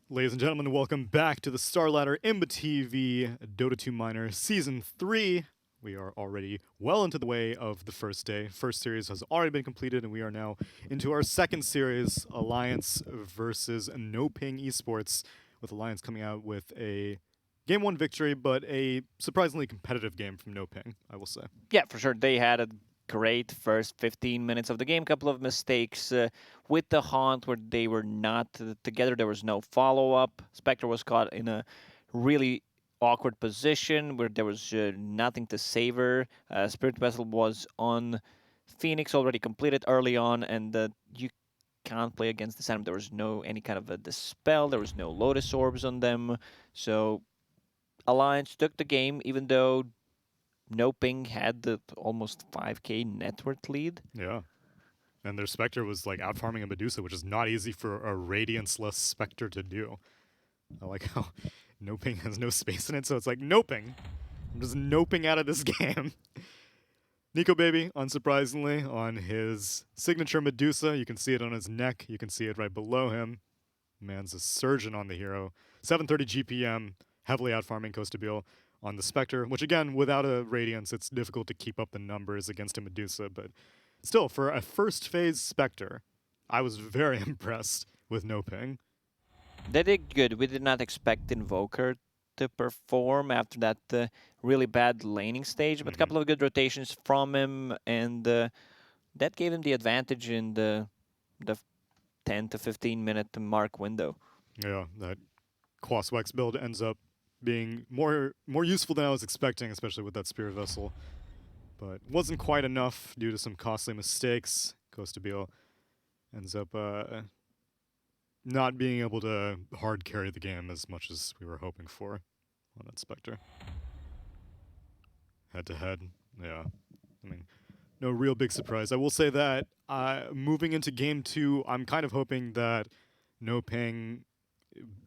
Ladies and gentlemen, welcome back to the StarLadder ImbaTV Dota 2 Minor Season 3. We are already well into the way of the first day. First series has already been completed, and we are now into our second series, Alliance versus NoPing Esports, with Alliance coming out with a Game 1 victory, but a surprisingly competitive game from NoPing, I will say. Yeah, for sure. They had a great first 15 minutes of the game. Couple of mistakes with the Haunt where they were not together. There was no follow-up. Spectre was caught in a really awkward position where there was nothing to save her. Spirit Vessel was on Phoenix already completed early on, and you can't play against the Sanum. There was no any kind of a dispel. There was no Lotus Orbs on them. So Alliance took the game, even though NoPing had the almost 5k net worth lead. Yeah. And their Spectre was like out farming a Medusa, which is not easy for a Radiance-less Spectre to do. I like how NoPing has no space in it, so it's like, NoPing. I'm just noping out of this game. Nikobaby, unsurprisingly, on his signature Medusa. You can see it on his neck. You can see it right below him. Man's a surgeon on the hero. 730 GPM, heavily out-farming Costabile on the Spectre, which again, without a Radiance, it's difficult to keep up the numbers against a Medusa, but still, for a first phase Spectre, I was very impressed with NoPing. They did good. We did not expect Invoker to perform after that really bad laning stage, but a couple of good rotations from him, and that gave him the advantage in the 10 to 15 minute mark window. Yeah, that Quaswex build ends up being more useful than I was expecting, especially with that Spirit Vessel. But wasn't quite enough due to some costly mistakes. Costabile ends up not being able to hard carry the game as much as we were hoping for on that Spectre. Head to head, yeah. I mean, no real big surprise. I will say that moving into Game 2, I'm kind of hoping that NoPing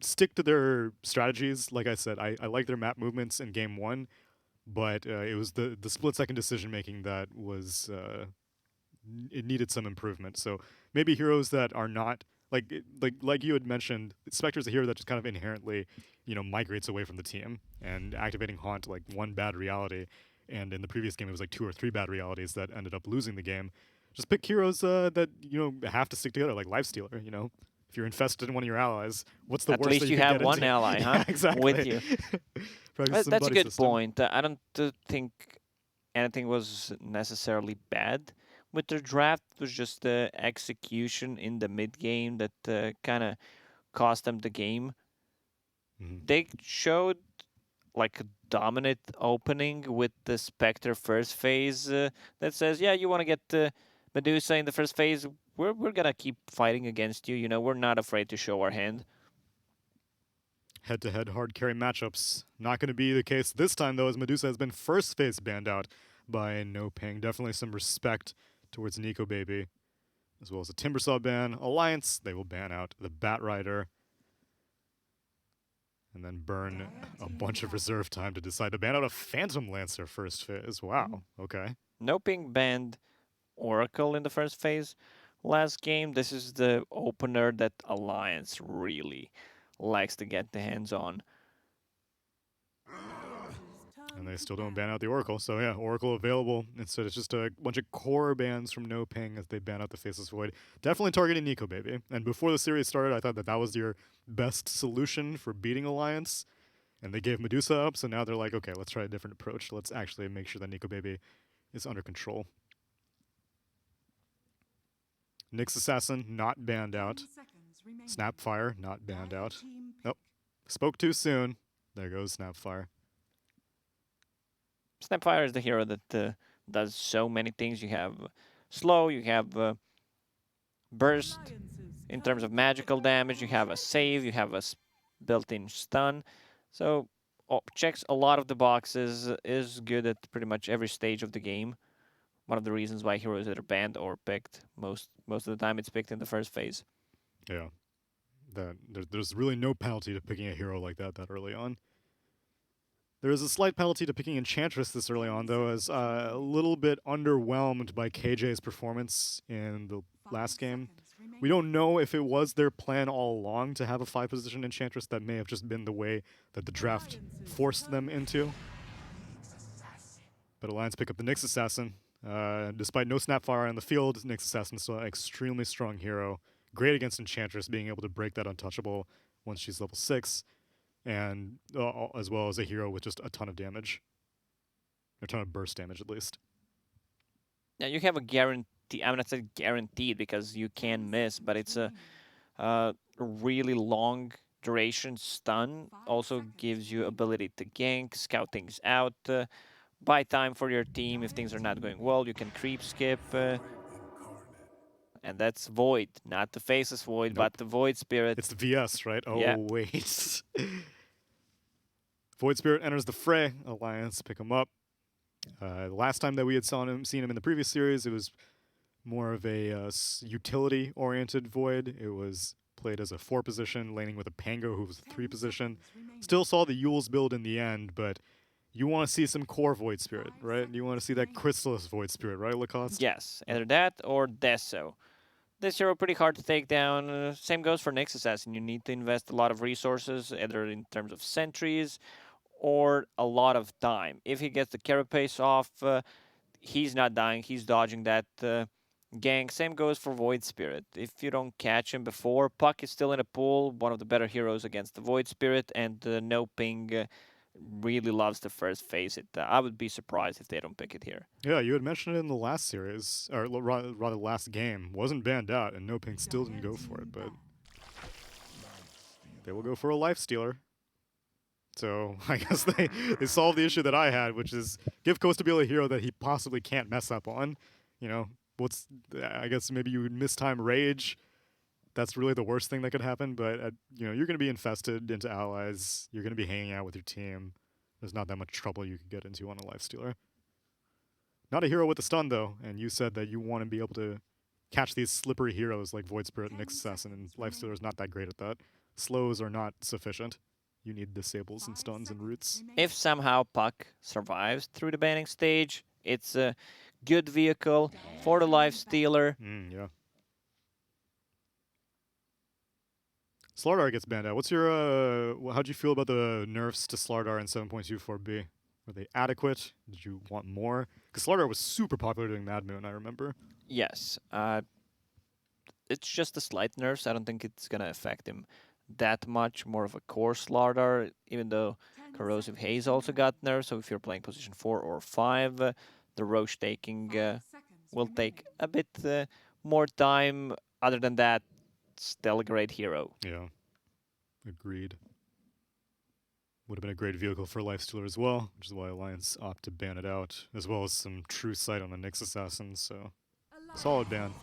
stick to their strategies. Like I said, I like their map movements in Game 1, but it was the split-second decision-making that was... it needed some improvement. So maybe heroes that are not... Like you had mentioned, Spectre's a hero that just kind of inherently, migrates away from the team, and activating Haunt, like, one bad reality, and in the previous game it was like 2 or 3 bad realities that ended up losing the game. Just pick heroes that, have to stick together, like Lifestealer, If you're infested in one of your allies, what's the At worst least that you can have get one into? ally, huh? Yeah, exactly. With you. Practice some That's a buddy good system. point. I don't think anything was necessarily bad with their draft. It was just the execution in the mid game that kind of cost them the game. They showed like a dominant opening with the Spectre first phase that says, yeah, you want to get Medusa in the first phase. We're gonna keep fighting against you. We're not afraid to show our hand. Head-to-head hard carry matchups. Not going to be the case this time, though, as Medusa has been first phase banned out by NoPing. Definitely some respect towards Nikobaby, as well as a Timbersaw ban. Alliance, they will ban out the Bat Rider, and then burn a bunch of reserve time to decide to ban out a Phantom Lancer first phase. Wow, okay. NoPing banned Oracle in the first phase last game. This is the opener that Alliance really likes to get the hands on. And they still don't ban out the Oracle, so yeah, Oracle available. Instead, it's just a bunch of core bans from NoPing as they ban out the Faceless Void. Definitely targeting Nikobaby. And before the series started, I thought that was your best solution for beating Alliance. And they gave Medusa up, so now they're like, okay, let's try a different approach. Let's actually make sure that Nikobaby is under control. Nyx Assassin, not banned out. Snapfire, not banned out. Nope. Spoke too soon. There goes Snapfire. Snapfire is the hero that does so many things. You have slow, you have burst in terms of magical damage, you have a save, you have a built-in stun. So checks a lot of the boxes, is good at pretty much every stage of the game. One of the reasons why heroes that are banned or picked, most of the time it's picked in the first phase. Yeah. There's really no penalty to picking a hero like that early on. There is a slight penalty to picking Enchantress this early on, though, as a little bit underwhelmed by KJ's performance in the last game. We don't know if it was their plan all along to have a 5-position Enchantress. That may have just been the way that the draft forced them into. But Alliance pick up the Nyx Assassin. Despite no Snapfire on the field, Nyx Assassin is still an extremely strong hero. Great against Enchantress, being able to break that untouchable once she's level 6. And as well as a hero with just a ton of damage. A ton of burst damage, at least. Yeah, you have a guarantee. I'm not saying guaranteed because you can miss, but it's a really long duration stun. Also gives you ability to gank, scout things out, buy time for your team. If things are not going well, you can creep skip. And that's Void, not the Faceless Void, Nope. but the Void Spirit. It's the VS, right? Oh, yeah. Wait. Void Spirit enters the fray. Alliance pick him up. The last time that we had seen him in the previous series, it was more of a utility-oriented Void. It was played as a 4-position, laning with a Pango who was a 3-position. Still saw the Yules build in the end, but you want to see some core Void Spirit, right? You want to see that Chrysalis Void Spirit, right, Lacoste? Yes, either that or Deso. This hero pretty hard to take down. Same goes for Nyx Assassin. You need to invest a lot of resources, either in terms of sentries or a lot of time. If he gets the carapace off, he's not dying. He's dodging that gank. Same goes for Void Spirit. If you don't catch him before, Puck is still in a pool. One of the better heroes against the Void Spirit, and NoPing really loves to first phase it. I would be surprised if they don't pick it here. Yeah, you had mentioned it in the last series, or rather last game. Wasn't banned out, and NoPing still didn't go for it, but they will go for a Lifestealer. So I guess they solved the issue that I had, which is give Kostabile a hero that he possibly can't mess up on. You know, I guess maybe you would mistime Rage. That's really the worst thing that could happen, but you know, you're going to be infested into allies. You're going to be hanging out with your team. There's not that much trouble you could get into on a Lifestealer. Not a hero with a stun, though, and you said that you want to be able to catch these slippery heroes like Void Spirit and Nyx Assassin, and Lifestealer is not that great at that. Slows are not sufficient. You need disables and stuns and roots. If somehow Puck survives through the banning stage, it's a good vehicle for the Lifestealer. Yeah. StarLadder gets banned out. What's your how'd you feel about the nerfs to StarLadder in 7.24b? Were they adequate? Did you want more? Because StarLadder was super popular during Mad Moon, I remember. Yes. It's just a slight nerfs. I don't think it's going to affect him that much. More of a core StarLadder, even though Corrosive Haze also got nerfs. So if you're playing position 4 or 5, the Roche taking will take a bit more time. Other than that, still a great hero. Yeah. Agreed. Would have been a great vehicle for Lifestealer as well, which is why Alliance opted to ban it out, as well as some true sight on the Nyx Assassin, so solid ban.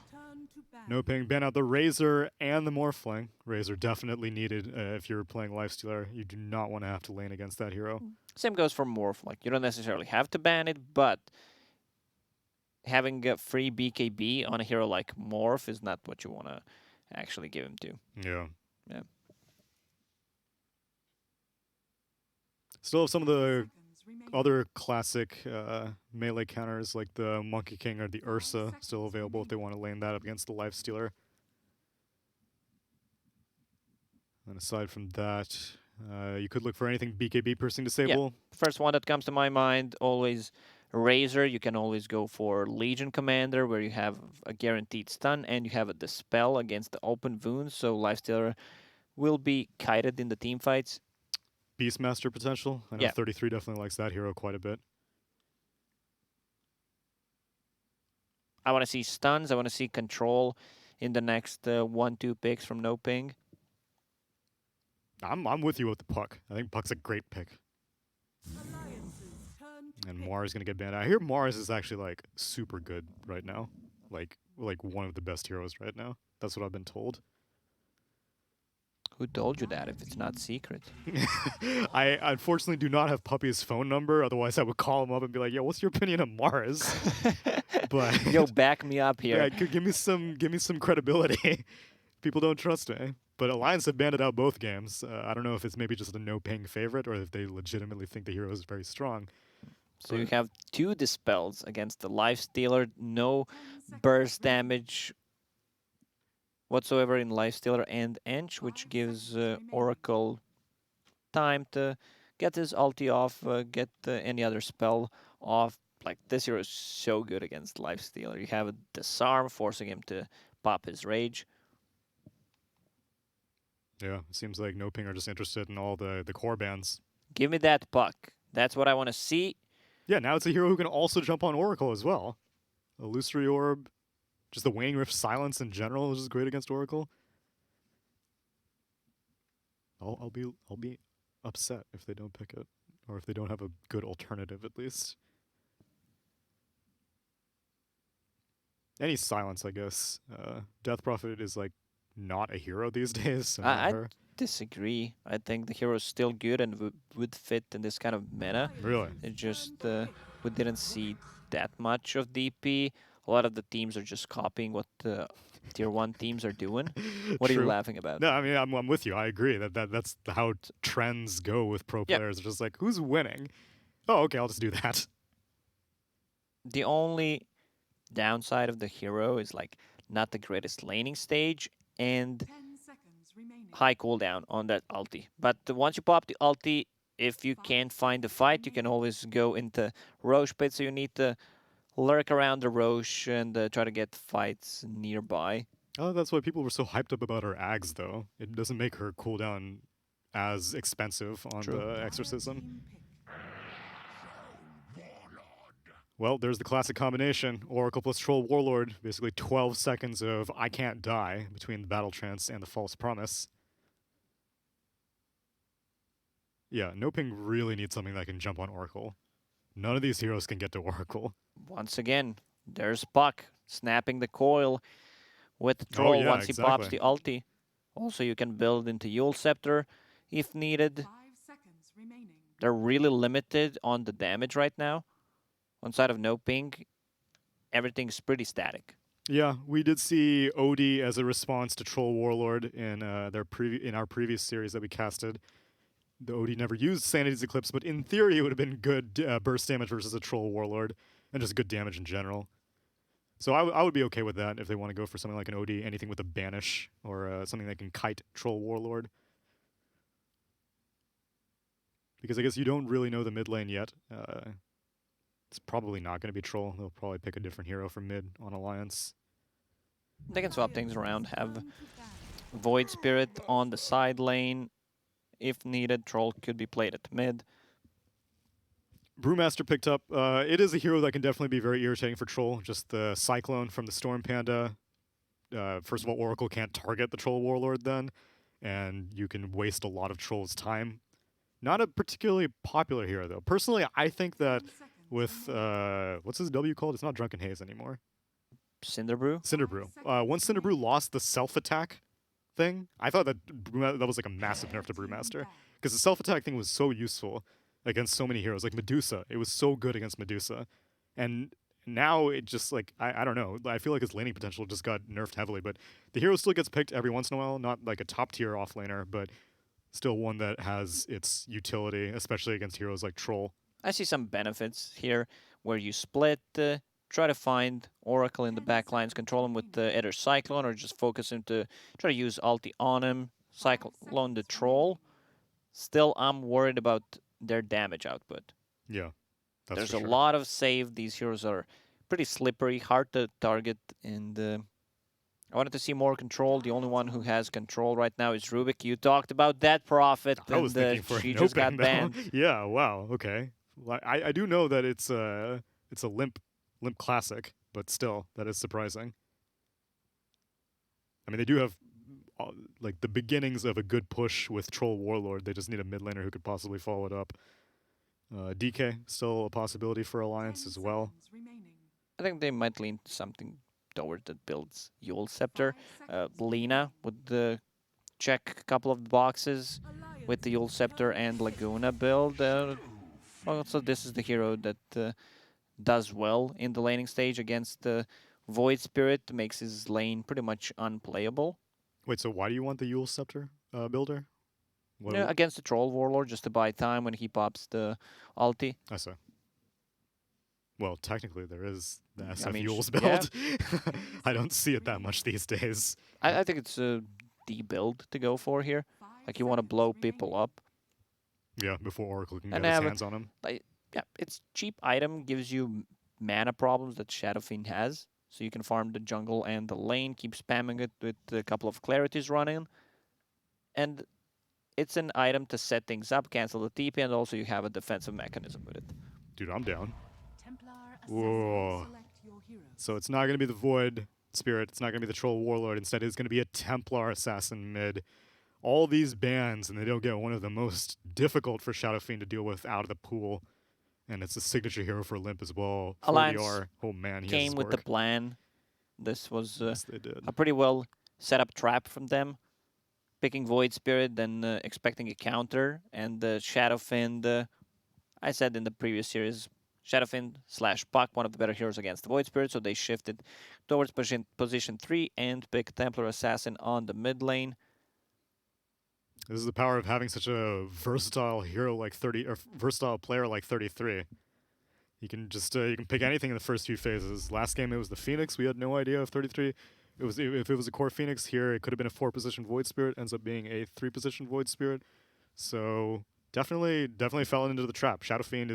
NoPing, ban out the Razor and the Morphling. Razor definitely needed if you're playing Lifestealer. You do not want to have to lane against that hero. Same goes for Morph. Like, you don't necessarily have to ban it, but having a free BKB on a hero like Morph is not what you want to actually give him to. Yeah. Yeah. Still have some of the other classic melee counters like the Monkey King or the Ursa still available if they want to lane that up against the Lifestealer. And aside from that, you could look for anything BKB piercing disable. Yeah. First one that comes to my mind, always Razor. You can always go for Legion Commander, where you have a guaranteed stun and you have a Dispel against the open wounds, so Lifestealer will be kited in the team fights. Beastmaster potential. I know Yeah. 33 definitely likes that hero quite a bit. I want to see stuns. I want to see control in the next 1-2 picks from NoPing. I'm with you with the Puck. I think Puck's a great pick. And Mars is going to get banned. I hear Mars is actually like super good right now. Like one of the best heroes right now. That's what I've been told. Who told you that if it's not secret? I unfortunately do not have Puppy's phone number. Otherwise, I would call him up and be like, "Yo, what's your opinion of Mars?" But Yo, back me up here. yeah, give me some credibility. People don't trust me. But Alliance have banded out both games. I don't know if it's maybe just a NoPing favorite or if they legitimately think the hero is very strong. So you have 2 Dispels against the Lifestealer, no burst damage. whatsoever in Lifestealer and Ench, which gives Oracle time to get his ulti off, get any other spell off. Like, this hero is so good against Lifestealer. You have a disarm, forcing him to pop his rage. Yeah, it seems like NoPing are just interested in all the core bands. Give me that puck. That's what I want to see. Yeah, now it's a hero who can also jump on Oracle as well. Illusory Orb, just the Waning Rift Silence in general is just great against Oracle. I'll be upset if they don't pick it, or if they don't have a good alternative at least. Any silence, I guess. Death Prophet is like not a hero these days. So I disagree. I think the hero is still good and would fit in this kind of meta. Really? It just we didn't see that much of DP. A lot of the teams are just copying what the tier 1 teams are doing. What are you laughing about? No, I mean I'm with you. I agree that's how trends go with pro players. It's just like, who's winning? Oh, okay, I'll just do that. The only downside of the hero is like not the greatest laning stage and high cooldown on that ulti. But once you pop the ulti, if you can't find the fight, you can always go into Roche pit. So you need to lurk around the Roche and try to get fights nearby. Oh, that's why people were so hyped up about her Ags, though. It doesn't make her cooldown as expensive on the Exorcism. Well, there's the classic combination. Oracle plus Troll Warlord. Basically 12 seconds of I can't die between the Battle Trance and the False Promise. Yeah, NoPing really needs something that can jump on Oracle. None of these heroes can get to Oracle. Once again, there's Puck snapping the coil with the Troll once he pops the ulti. Also, you can build into Eul Scepter if needed. They're really limited on the damage right now. On side of NoPing, everything's pretty static. Yeah, we did see Odie as a response to Troll Warlord in in our previous series that we casted. The Odie never used Sanity's Eclipse, but in theory it would have been good burst damage versus a Troll Warlord, and just good damage in general. So I would be okay with that if they want to go for something like an Odie, anything with a Banish, or something that can kite Troll Warlord. Because I guess you don't really know the mid lane yet. It's probably not going to be Troll. They'll probably pick a different hero from mid on Alliance. They can swap things around, have Void Spirit on the side lane. If needed, Troll could be played at mid. Brewmaster picked up. It is a hero that can definitely be very irritating for Troll. Just the Cyclone from the Storm Panda. First of all, Oracle can't target the Troll Warlord then, and you can waste a lot of Troll's time. Not a particularly popular hero, though. Personally, I think that with, what's his W called? It's not Drunken Haze anymore. Cinderbrew? Cinderbrew. Once Cinderbrew lost the self-attack thing, I thought that that was like a massive nerf to Brewmaster. Because the self-attack thing was so useful against so many heroes. Like Medusa, it was so good against Medusa. And now it just like, I don't know. I feel like his laning potential just got nerfed heavily. But the hero still gets picked every once in a while. Not like a top-tier offlaner, but still one that has its utility, especially against heroes like Troll. I see some benefits here where you split, try to find Oracle in the back lines, control him with either Cyclone or just focus him to try to use ulti on him, Cyclone the Troll. Still, I'm worried about their damage output. Yeah, there's a lot of save. These heroes are pretty slippery, hard to target, and I wanted to see more control. The only one who has control right now is Rubik. You talked about that Prophet, I was thinking for she just got banned. Yeah, wow, okay. Well, I do know that it's a Limmp classic, but still, that is surprising. I mean, they do have like the beginnings of a good push with Troll Warlord. They just need a mid laner who could possibly follow it up. DK still a possibility for Alliance as well. I think they might lean something toward that builds Eul Scepter. Lina would check a couple of boxes with the Eul Scepter and Laguna build. Also, this is the hero that does well in the laning stage against the Void Spirit, makes his lane pretty much unplayable. Wait, so why do you want the Eul Scepter builder? Yeah, against the Troll Warlord, just to buy time when he pops the ulti. I see. Well, technically there is the SF mean, Yules yeah. build. I don't see it that much these days. I think it's the build to go for here. Like you want to blow people up. Yeah, before Oracle can And get his have hands on him. Like, yeah, it's cheap item, gives you mana problems that Shadow Fiend has. So you can farm the jungle and the lane, keep spamming it with a couple of clarities running. And it's an item to set things up, cancel the TP, and also you have a defensive mechanism with it. Dude, I'm down. Whoa. So it's not going to be the Void Spirit. It's not going to be the Troll Warlord. Instead, it's going to be a Templar Assassin mid. All these bans, and they don't get one of the most difficult for Shadow Fiend to deal with out of the pool. And it's a signature hero for Limmp as well. Alliance 4DR. Oh man, he came has with the plan. This was yes, they did. a pretty well set up trap from them. Picking Void Spirit, then expecting a counter, and Shadow Fiend. I said in the previous series, Shadow Fiend / Puck, one of the better heroes against the Void Spirit, so they shifted towards position 3 and picked Templar Assassin on the mid lane. This is the power of having such a versatile hero like 30, or versatile player like 33. You can just you can pick anything in the first few phases. Last game it was the Phoenix. We had no idea if 33. If it was a core Phoenix here, it could have been a 4-position Void Spirit. Ends up being a 3-position Void Spirit. So definitely fell into the trap. Shadow Fiend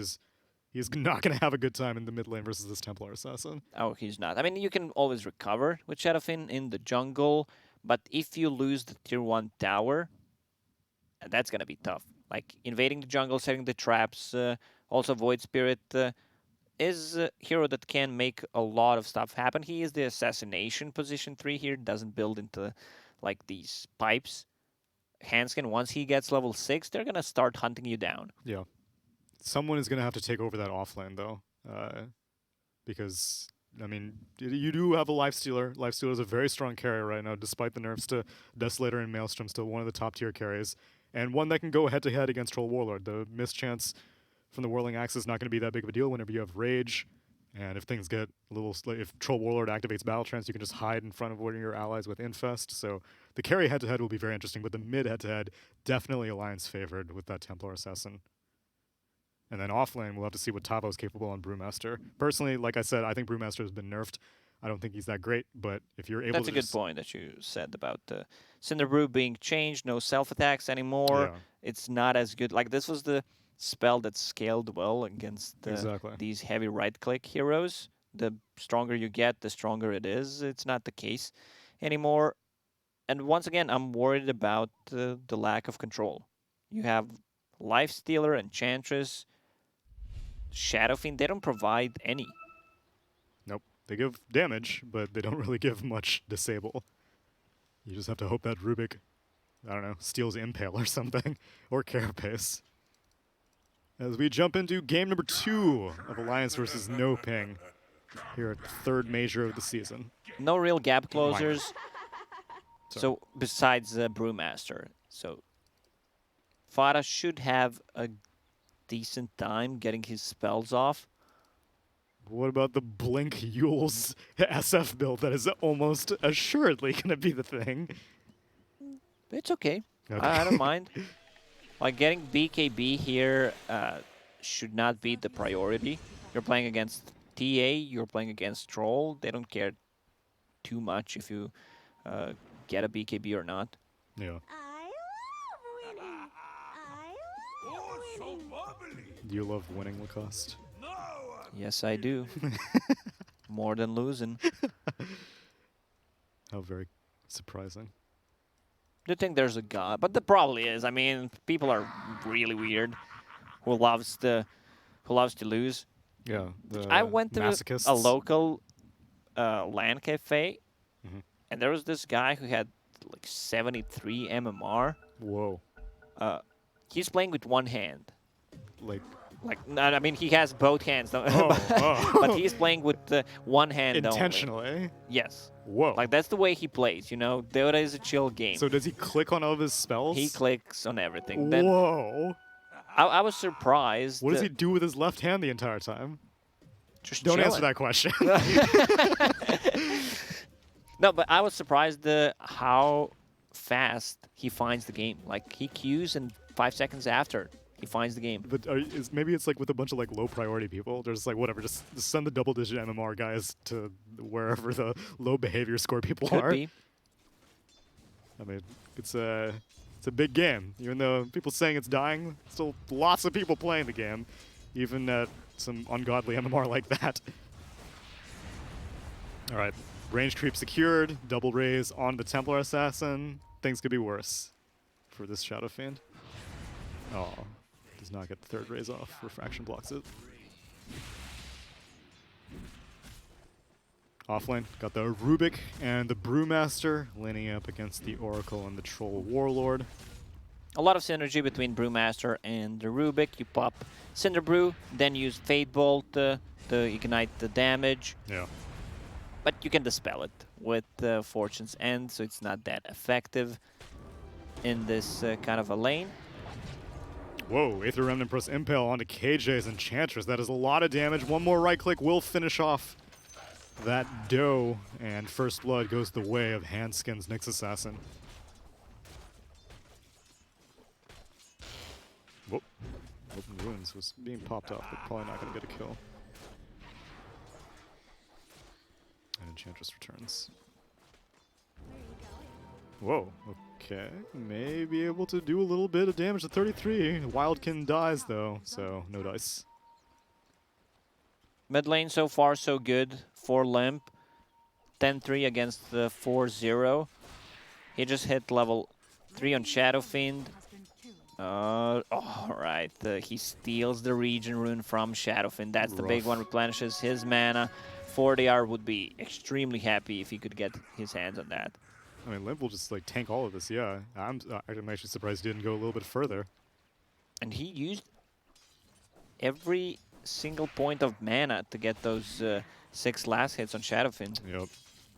he's not going to have a good time in the mid lane versus this Templar Assassin. Oh, he's not. I mean, you can always recover with Shadow Fiend in the jungle, but if you lose the tier 1 tower, that's going to be tough. Like invading the jungle, setting the traps, also Void Spirit is a hero that can make a lot of stuff happen. He is the assassination position 3 here, doesn't build into like these pipes. Handsken, once he gets level 6, they're going to start hunting you down. Yeah. Someone is going to have to take over that offlane, though, because, I mean, you do have a Lifestealer. Lifestealer is a very strong carry right now, despite the nerfs to Desolator and Maelstrom, still one of the top-tier carries, and one that can go head-to-head against Troll Warlord. The mischance from the Whirling Axe is not going to be that big of a deal whenever you have Rage, and if things get a little... If Troll Warlord activates Battle Trance, you can just hide in front of one of your allies with Infest, so the carry head-to-head will be very interesting, but the mid head-to-head, definitely Alliance favored with that Templar Assassin. And then offlane, we'll have to see what Tavo's capable on Brewmaster. Personally, like I said, I think Brewmaster has been nerfed. I don't think he's that great, but if you're able That's to a good point that you said about Cinder Brew being changed, no self-attacks anymore. Yeah. It's not as good. Like, this was the spell that scaled well against Exactly. these heavy right-click heroes. The stronger you get, the stronger it is. It's not the case anymore. And once again, I'm worried about the lack of control. You have Lifestealer, Enchantress, Shadow Fiend, they don't provide any. Nope. They give damage, but they don't really give much disable. You just have to hope that Rubik, I don't know, steals Impale or something, or Carapace. As we jump into game number 2 of Alliance versus NoPing here at the 3rd major of the season. No real gap closers. So besides Brewmaster. So Fata should have a decent time getting his spells off. What about the Blink Yules SF build that is almost assuredly going to be the thing? It's okay. I don't mind. Like, getting BKB here should not be the priority. You're playing against TA, you're playing against Troll. They don't care too much if you get a BKB or not. Yeah. I love winning. I love winning. Do you love winning, Lacoste? Yes, I do. More than losing. How very surprising. Do you think there's a god? But there probably is. I mean, people are really weird who loves to lose. Yeah. I went to masochists. a local LAN cafe, and there was this guy who had like 73 MMR. Whoa. He's playing with one hand. Like, I mean, he has both hands, oh. but he's playing with one hand intentionally. only. Yes. Whoa. Like, that's the way he plays, you know? Dota is a chill game. So does he click on all of his spells? He clicks on everything. Then Whoa. I was surprised. What does he do with his left hand the entire time? Just Don't chilling. answer that question. No, but I was surprised how fast he finds the game. Like, he queues and 5 seconds after, he finds the game. But maybe it's like with a bunch of like low priority people. There's like whatever, just send the double-digit MMR guys to wherever the low behavior score people Could are. be. I mean, it's a big game. Even though people saying it's dying, still lots of people playing the game, even at some ungodly MMR like that. All right, range creep secured, double raise on the Templar Assassin. Things could be worse for this Shadow Fiend. Oh, does not get the third raise off. Refraction blocks it. Offlane, got the Rubik and the Brewmaster laning up against the Oracle and the Troll Warlord. A lot of synergy between Brewmaster and the Rubik. You pop Cinder Brew, then use Fate Bolt to ignite the damage. Yeah. But you can dispel it with Fortune's End, so it's not that effective in this kind of a lane. Whoa, Aether Remnant plus Impale onto KJ's Enchantress. That is a lot of damage. One more right click will finish off that dough, and First Blood goes the way of Handsken's Nyx Assassin. Whoop. Open Ruins was being popped off, but probably not going to get a kill. And Enchantress returns. Whoa, okay. May be able to do a little bit of damage to 33. Wildkin dies though, so no dice. Mid lane so far so good for Limmp. 10-3 against the 4-0. He just hit level 3 on Shadow Fiend. Alright, he steals the Region Rune from Shadow Fiend. That's the big one, replenishes his mana. 40R would be extremely happy if he could get his hands on that. I mean, Limmp will just like tank all of this, yeah. I'm actually surprised he didn't go a little bit further. And he used every single point of mana to get those 6 last hits on Shadow Fiend. Yep.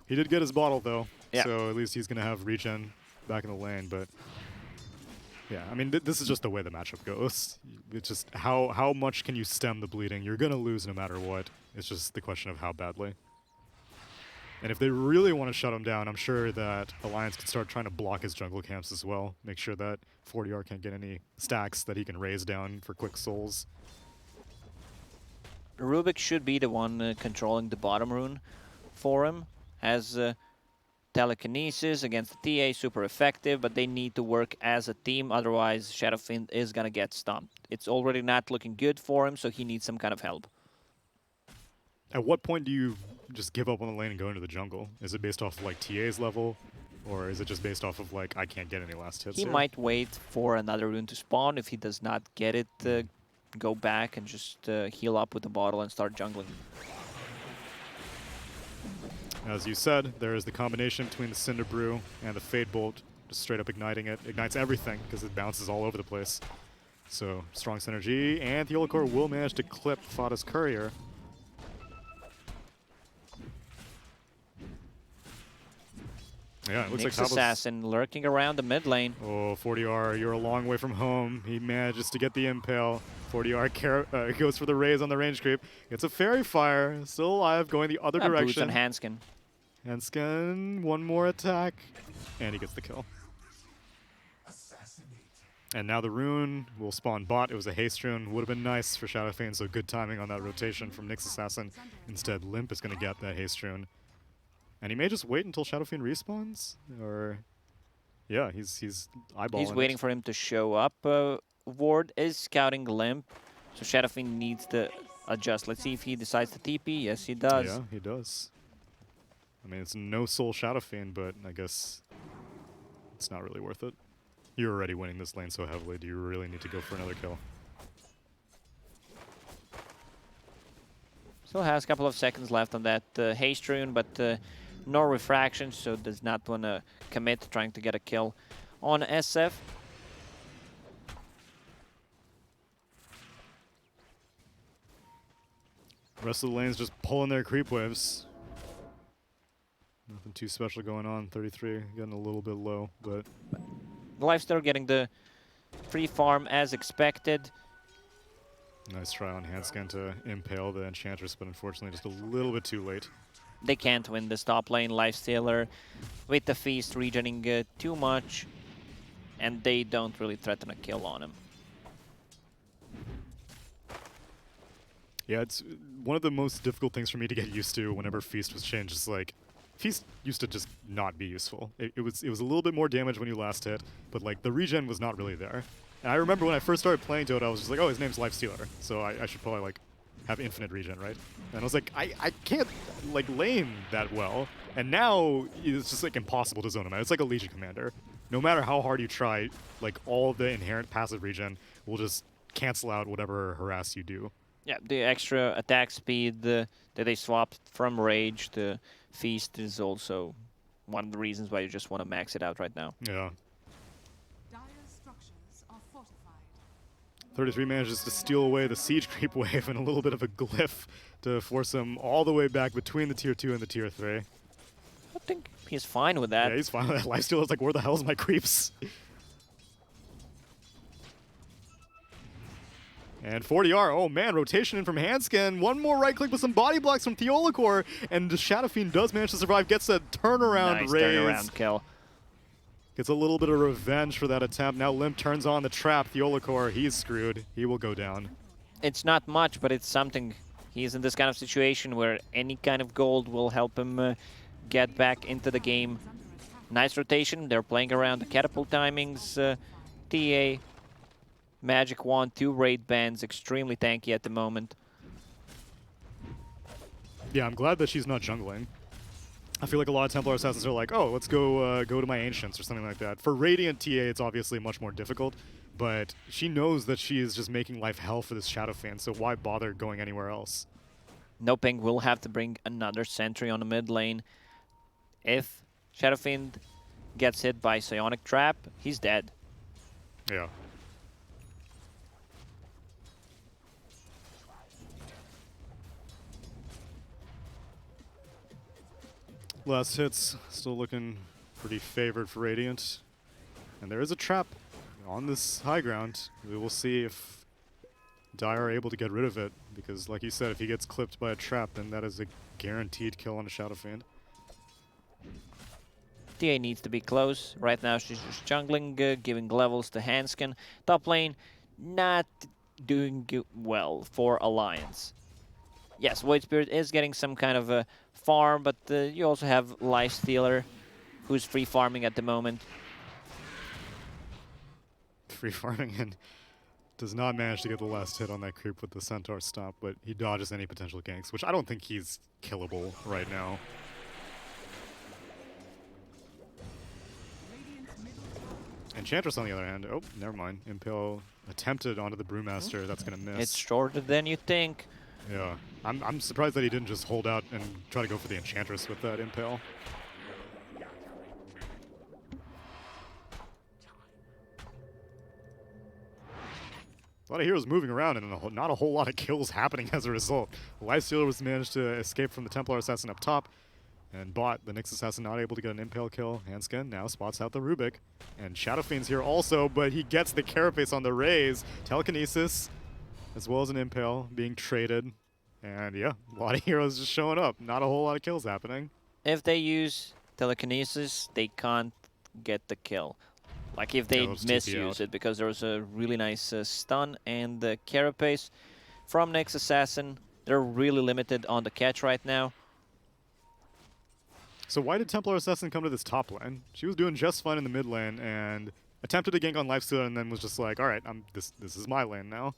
He did get his bottle though, yeah. So at least he's going to have regen back in the lane, but yeah, I mean, this is just the way the matchup goes. It's just how much can you stem the bleeding? You're going to lose no matter what. It's just the question of how badly. And if they really want to shut him down, I'm sure that Alliance can start trying to block his jungle camps as well. Make sure that 40R can't get any stacks that he can raise down for quick souls. Rubik should be the one controlling the bottom rune for him. Has telekinesis against the TA, super effective, but they need to work as a team, otherwise Shadow Fiend is gonna get stumped. It's already not looking good for him, so he needs some kind of help. At what point do you just give up on the lane and go into the jungle? Is it based off of like TA's level, or is it just based off of like I can't get any last hits? He here? might wait for another rune to spawn. If he does not get it, go back and just heal up with the bottle and start jungling. As you said, there is the combination between the Cinder Brew and the Fade Bolt, just straight up igniting it. Ignites everything because it bounces all over the place. So strong synergy, and the Yellowcore will manage to clip Fata's Courier. Yeah, it looks Nyx like Assassin lurking around the mid lane. Oh, 40R, you're a long way from home. He manages to get the Impale. 40R goes for the raise on the range creep. Gets a Fairy Fire, still alive, going the other direction. Boots on Handsken. Handsken, one more attack, and he gets the kill. And now the rune will spawn bot. It was a haste rune. Would have been nice for Shadow Fiend, so good timing on that rotation from Nyx Assassin. Instead, Limmp is going to get that haste rune. And he may just wait until Shadow Fiend respawns, or yeah, he's eyeballing. He's waiting for him to show up. Ward is scouting Limmp, so Shadow Fiend needs to adjust. Let's see if he decides to TP. Yes, he does. Yeah, he does. I mean, it's no soul Shadow Fiend, but I guess it's not really worth it. You're already winning this lane so heavily. Do you really need to go for another kill? Still has a couple of seconds left on that haste rune, but no refraction, so does not want to commit to trying to get a kill on SF. Rest of the lane's just pulling their creep waves. Nothing too special going on. 33, getting a little bit low, but Lifesteal getting the free farm as expected. nice try on Handsken to impale the Enchantress, but unfortunately just a little bit too late. They can't win this top lane. Lifestealer with the Feast regening too much, and they don't really threaten a kill on him. Yeah, it's one of the most difficult things for me to get used to whenever Feast was changed. Is like, Feast used to just not be useful. It was a little bit more damage when you last hit, but like the regen was not really there. And I remember when I first started playing Dota, I was just like, oh, his name's Lifestealer, so I should probably like have infinite regen, right? And I was like, I can't like lane that well. And now it's just like impossible to zone him out. It's like a Legion commander. No matter how hard you try, like all the inherent passive regen will just cancel out whatever harass you do. Yeah, the extra attack speed that they swapped from Rage to Feast is also one of the reasons why you just want to max it out right now. Yeah. Dire structures are fortified. 33 manages to steal away the siege creep wave and a little bit of a glyph to force him all the way back between the tier 2 and the tier 3. I think he's fine with that. Yeah, he's fine with that. Lifestealer's like, where the hell's my creeps? And 40R, oh man, rotation in from Handsken. One more right click with some body blocks from Theolacor, and the Shadow Fiend does manage to survive, gets a turnaround Nice raise. turnaround kill. Gets a little bit of revenge for that attempt. Now Limmp turns on the trap. Theolacor, he's screwed. He will go down. It's not much, but it's something. He's in this kind of situation where any kind of gold will help him get back into the game. Nice rotation. They're playing around the catapult timings. TA. Magic Wand, 2 raid bands, extremely tanky at the moment. Yeah, I'm glad that she's not jungling. I feel like a lot of Templar Assassins are like, oh, let's go to my Ancients or something like that. For Radiant TA, it's obviously much more difficult, but she knows that she is just making life hell for this Shadow Fiend, so why bother going anywhere else? NoPing will have to bring another sentry on the mid lane. If Shadow Fiend gets hit by Psionic Trap, he's dead. Yeah. Last hits still looking pretty favored for Radiant. And there is a trap on this high ground. We will see if Dire are able to get rid of it, because like you said, if he gets clipped by a trap, then that is a guaranteed kill on a Shadow Fiend. TA needs to be close. Right now she's just jungling, giving levels to Handsken. Top lane, not doing well for Alliance. Yes, Void Spirit is getting some kind of a farm, but you also have Lifestealer, who's free farming at the moment. Free farming and does not manage to get the last hit on that creep with the Centaur stop, but he dodges any potential ganks, which I don't think he's killable right now. Enchantress, on the other hand, oh, never mind. Impale attempted onto the Brewmaster. That's going to miss. It's shorter than you think. Yeah. I'm surprised that he didn't just hold out and try to go for the Enchantress with that Impale. A lot of heroes moving around and not a whole lot of kills happening as a result. Lifestealer was managed to escape from the Templar Assassin up top, and bot, the Nyx Assassin, not able to get an Impale kill. Handsken now spots out the Rubik. And Shadow Fiend's here also, but he gets the Carapace on the raise. Telekinesis, as well as an Impale being traded. And yeah, a lot of heroes just showing up. Not a whole lot of kills happening. If they use Telekinesis, they can't get the kill. Like if they misuse it, because there was a really nice stun and the Carapace from Nyx Assassin. They're really limited on the catch right now. So why did Templar Assassin come to this top lane? She was doing just fine in the mid lane and attempted to gank on Lifestealer and then was just like, all right, this is my lane now.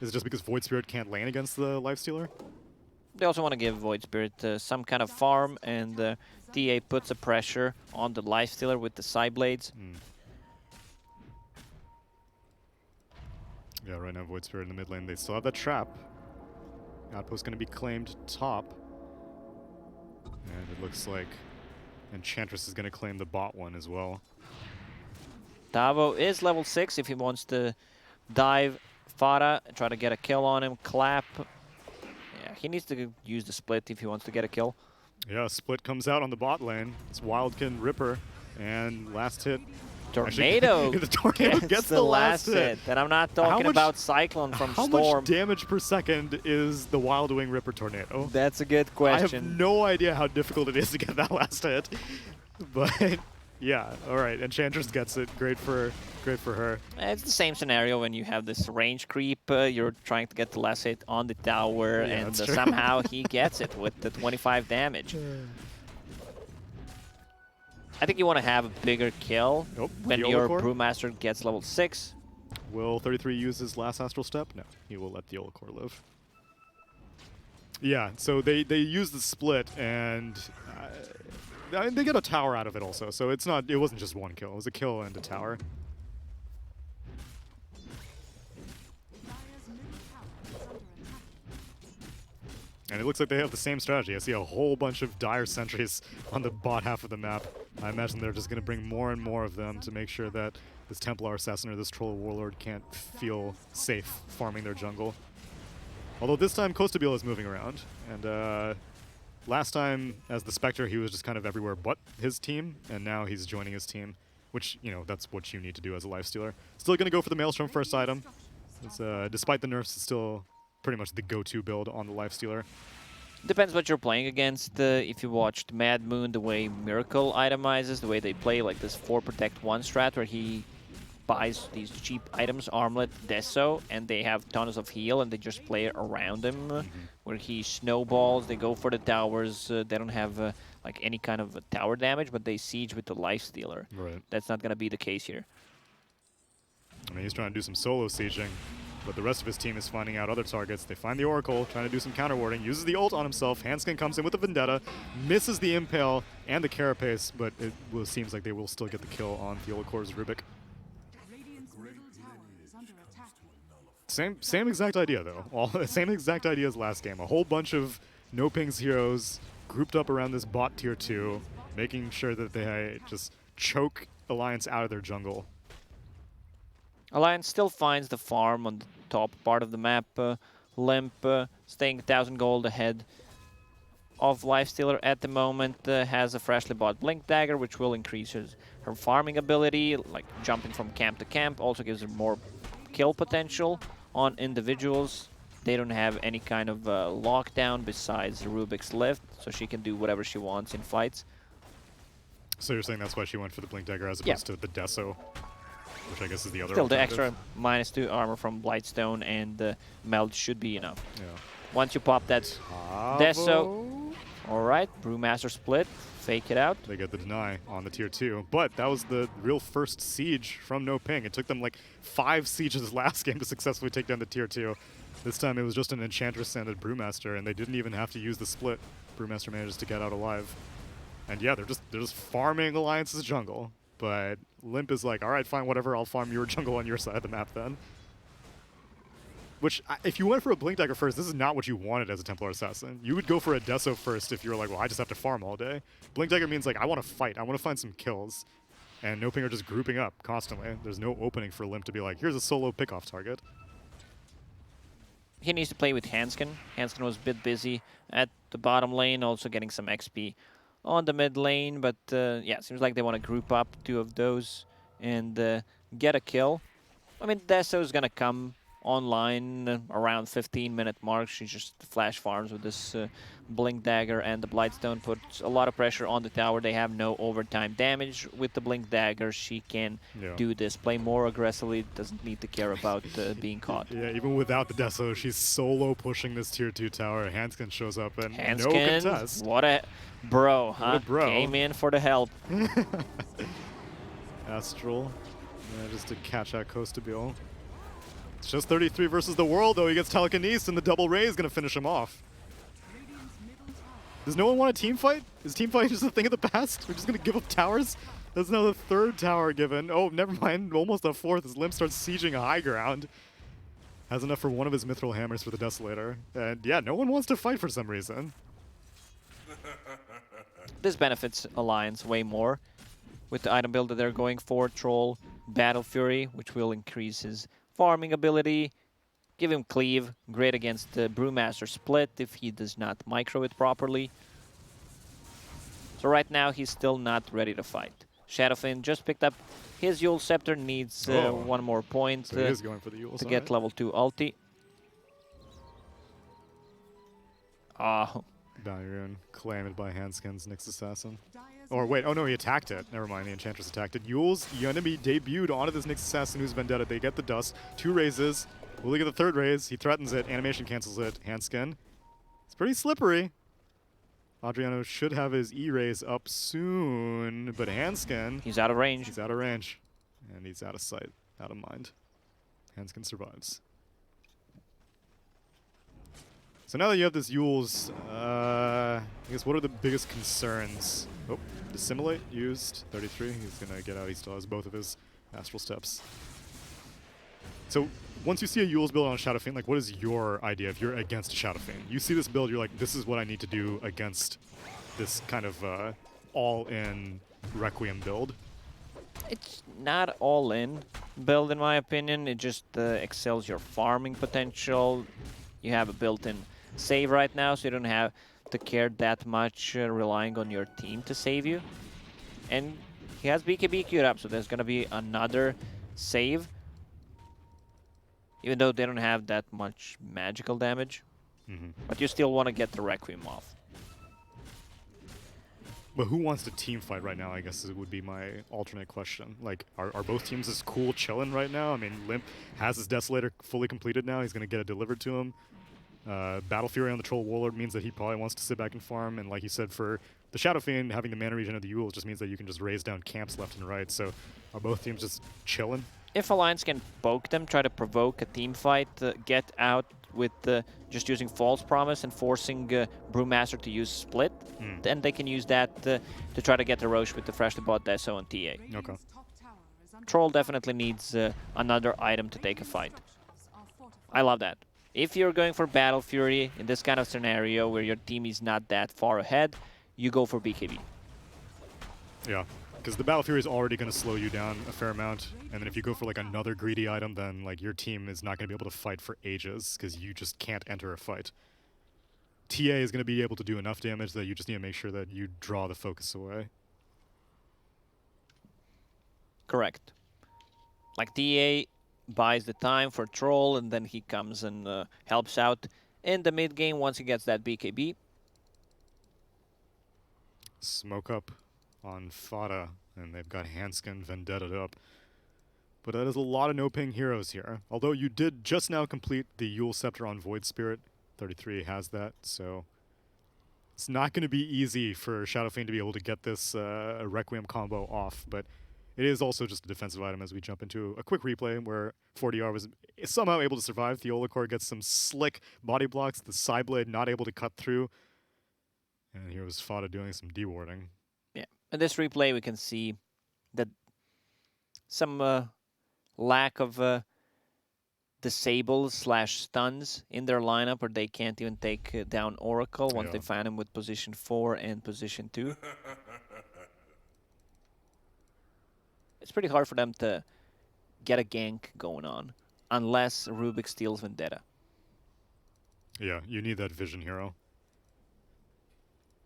Is it just because Void Spirit can't lane against the Lifestealer? They also want to give Void Spirit some kind of farm, and TA puts a pressure on the Lifestealer with the Side Blades. Yeah, right now Void Spirit in the mid lane. They still have that trap. Outpost going to be claimed top. And it looks like Enchantress is going to claim the bot one as well. Davo is level 6 if he wants to dive Fata and try to get a kill on him. Clap. Yeah, he needs to use the split if he wants to get a kill. Yeah, split comes out on the bot lane. It's Wildkin Ripper. And last hit. Tornado. Actually, the tornado gets the last hit. And I'm not talking about Cyclone from How Storm. much damage per second is the Wild Wing Ripper Tornado? That's a good question. I have no idea how difficult it is to get that last hit. But Yeah, all right. Enchantress gets it. Great for her. It's the same scenario when you have this range creep. You're trying to get the last hit on the tower, Yeah, and that's true. somehow he gets it with the 25 damage. I think you want to have a bigger kill Nope. when the your Core. Brewmaster gets level 6. Will 33 use his last astral step? No, he will let the Core live. Yeah, so they use the split, and I mean, they get a tower out of it also. So it's not. It wasn't just one kill. It was a kill and a tower. Dire's middle tower is under attack. And it looks like they have the same strategy. I see a whole bunch of Dire sentries on the bot half of the map. I imagine they're just going to bring more and more of them to make sure that this Templar Assassin or this Troll Warlord can't feel safe farming their jungle. Although this time KheZu is moving around. And last time as the Spectre, he was just kind of everywhere but his team. And now he's joining his team, which, you know, that's what you need to do as a lifestealer. Still going to go for the Maelstrom first item. It's, despite the nerfs, it's still pretty much the go-to build on the lifestealer. Depends what you're playing against. If you watched Mad Moon, the way Miracle itemizes, the way they play like this 4 protect 1 strat where he buys these cheap items, Armlet, Deso, and they have tons of heal and they just play around him. Where he snowballs, they go for the towers, they don't have like any kind of tower damage, but they siege with the lifestealer. Right. That's not going to be the case here. I mean, he's trying to do some solo sieging, but the rest of his team is finding out other targets. They find the Oracle, trying to do some counter warding, uses the ult on himself. Handsken comes in with the Vendetta, misses the Impale and the Carapace, but it seems like they will still get the kill on Theolacore's Rubik. Radiant's middle tower is under attack. Same exact idea, though. Same exact idea as last game. A whole bunch of NoPing's heroes grouped up around this bot tier 2, making sure that they just choke Alliance out of their jungle. Alliance still finds the farm on the top part of the map. Limmp staying 1,000 gold ahead of Lifestealer at the moment. Has a freshly bought Blink Dagger, which will increase her farming ability, like jumping from camp to camp. Also gives her more kill potential on individuals. They don't have any kind of lockdown besides Rubik's Lift, so she can do whatever she wants in fights. So you're saying that's why she went for the Blink Dagger as opposed to the Deso, which I guess is the other Still, the alternative. extra -2 armor from Blightstone and Meld should be enough. Yeah. Once you pop that Deso, all right, Brewmaster split, fake it out. They get the deny on the tier 2, but that was the real first siege from NoPing. It took them like 5 sieges last game to successfully take down the tier 2. This time it was just an Enchantress and a Brewmaster, and they didn't even have to use the split. Brewmaster manages to get out alive. And yeah, they're just farming Alliance's jungle. But Limmp is like, all right, fine, whatever, I'll farm your jungle on your side of the map then. Which, if you went for a Blink Dagger first, this is not what you wanted as a Templar Assassin. You would go for a Deso first if you were like, well, I just have to farm all day. Blink Dagger means like, I want to fight, I want to find some kills. And NoPing are just grouping up constantly. There's no opening for Limmp to be like, here's a solo pickoff target. He needs to play with Handsken. Handsken was a bit busy at the bottom lane, also getting some XP on the mid lane, but yeah, it seems like they want to group up 2 of those and get a kill. I mean, Deso is going to come online around 15-minute mark. She just flash farms with this Blink Dagger, and the Blightstone puts a lot of pressure on the tower. They have no overtime damage. With the Blink Dagger, she can do this, play more aggressively, doesn't need to care about being caught. Yeah, even without the Deso, she's solo pushing this tier 2 tower. Handsken shows up and no Handsken, contest. what a bro, huh? What a bro. Came in for the help. Astral manages to catch out KheZu. It's just 33 versus the world, though. He gets telekinesis, and the double ray is going to finish him off. Does no one want a team fight? Is team fight just a thing of the past? We're just going to give up towers? That's now the 3rd tower given. Oh, never mind. Almost a 4th as Limmp starts sieging a high ground. Has enough for one of his Mithril Hammers for the Desolator. And yeah, no one wants to fight for some reason. This benefits Alliance way more with the item build that they're going for. Troll, Battle Fury, which will increase his farming ability. Give him Cleave, great against the Brewmaster split if he does not micro it properly. So right now he's still not ready to fight. Shadowfin just picked up his Yule Scepter, needs 1 more point So he is going for the Yule to side. get level 2 ulti. Bounty Rune claimed by Handsken's Nyx Assassin. Dire's Or wait, oh no, he attacked it. Never mind, the Enchantress attacked it. Yule's gonna be debuted onto this next assassin who's Vendetta. They get the dust. 2 raises. Will he get the 3rd raise? He threatens it. Animation cancels it. Handsken. It's pretty slippery. Adriano should have his E-raise up soon, but Handsken... He's out of range. He's out of range. And he's out of sight, out of mind. Handsken survives. So now that you have this Yule's, I guess what are the biggest concerns? Oh, Dissimulate used, 33. He's going to get out. He still has both of his Astral Steps. So once you see a Yule's build on Shadow Fiend, like what is your idea if you're against a Shadow Fiend? You see this build, you're like, this is what I need to do against this kind of all-in Requiem build. It's not all-in build, in my opinion. It just excels your farming potential. You have a built-in save right now, so you don't have to care that much relying on your team to save you. And he has BKB queued up, so there's going to be another save. Even though they don't have that much magical damage. But you still want to get the Requiem off. But who wants to team fight right now, I guess it would be my alternate question. Like, are both teams just cool chilling right now? I mean, Limmp has his Desolator fully completed now. He's going to get it delivered to him. Battle Fury on the Troll Warlord means that he probably wants to sit back and farm. And like you said, for the Shadow Fiend, having the mana regen of the Yule just means that you can just raise down camps left and right. So are both teams just chilling? If Alliance can poke them, try to provoke a team fight, get out with just using False Promise and forcing Brewmaster to use Split, then they can use that to try to get the Roche with the freshly bought Deso and TA. Okay. Troll definitely needs another item to take a fight. I love that. If you're going for Battle Fury in this kind of scenario where your team is not that far ahead, you go for BKB. Yeah. Because the Battle Fury is already going to slow you down a fair amount, and then if you go for like another greedy item, then like your team is not going to be able to fight for ages because you just can't enter a fight. TA is going to be able to do enough damage that you just need to make sure that you draw the focus away. Correct. Like TA buys the time for Troll, and then he comes and helps out in the mid game once he gets that BKB. Smoke up on Fata, and they've got Handsken Vendetta up. But that is a lot of NoPing heroes here. Although you did just now complete the Yule Scepter on Void Spirit. 33 has that, so it's not going to be easy for Shadow Fiend to be able to get this Requiem combo off, but it is also just a defensive item as we jump into a quick replay where 4DR was somehow able to survive. The Theolacor gets some slick body blocks, the Psyblade not able to cut through, and here was Fata doing some dewarding. In this replay, we can see that some lack of disables/stuns in their lineup, where they can't even take down Oracle once they find him with position 4 and position 2. It's pretty hard for them to get a gank going on, unless Rubik steals Vendetta. Yeah, you need that vision hero.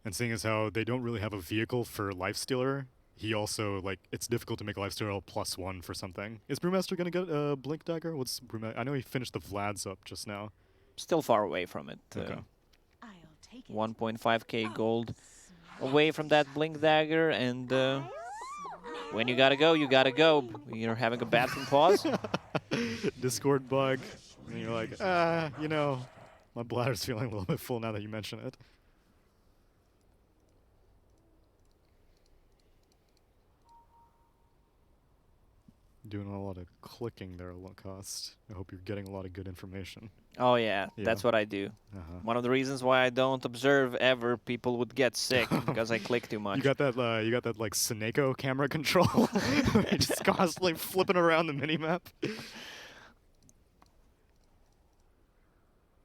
And seeing as how they don't really have a vehicle for Lifestealer, he also, like, it's difficult to make Lifestealer +1 for something. Is Brewmaster going to get a Blink Dagger? What's Brewmaster? I know he finished the Vlad's up just now. Still far away from it. Okay. 1.5k gold away from that Blink Dagger, and when you gotta go, you gotta go. You're having a bathroom pause. Discord bug. And you're like, you know, my bladder's feeling a little bit full now that you mention it. Doing a lot of clicking there, Cost. I hope you're getting a lot of good information. Oh yeah, that's what I do. One of the reasons why I don't observe ever people would get sick because I click too much. You got that like Seneko camera control, you're just constantly flipping around the minimap.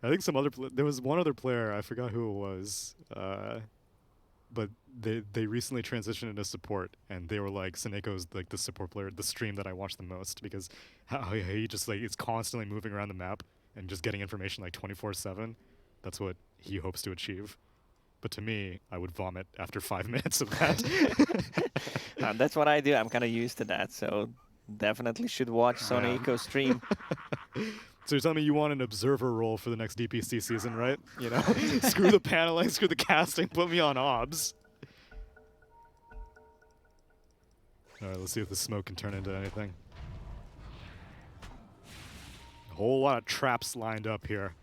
I think there was one other player, I forgot who it was, but they recently transitioned into support, and they were like, Seneco's like the support player, the stream that I watch the most, because how he just like is constantly moving around the map and just getting information like 24/7. That's what he hopes to achieve. But to me, I would vomit after 5 minutes of that. That's what I do. I'm kind of used to that, so definitely should watch Soneko stream. So you're telling me you want an observer role for the next DPC season, right? You know, screw the paneling, screw the casting, put me on obs. All right, let's see if the smoke can turn into anything. A whole lot of traps lined up here.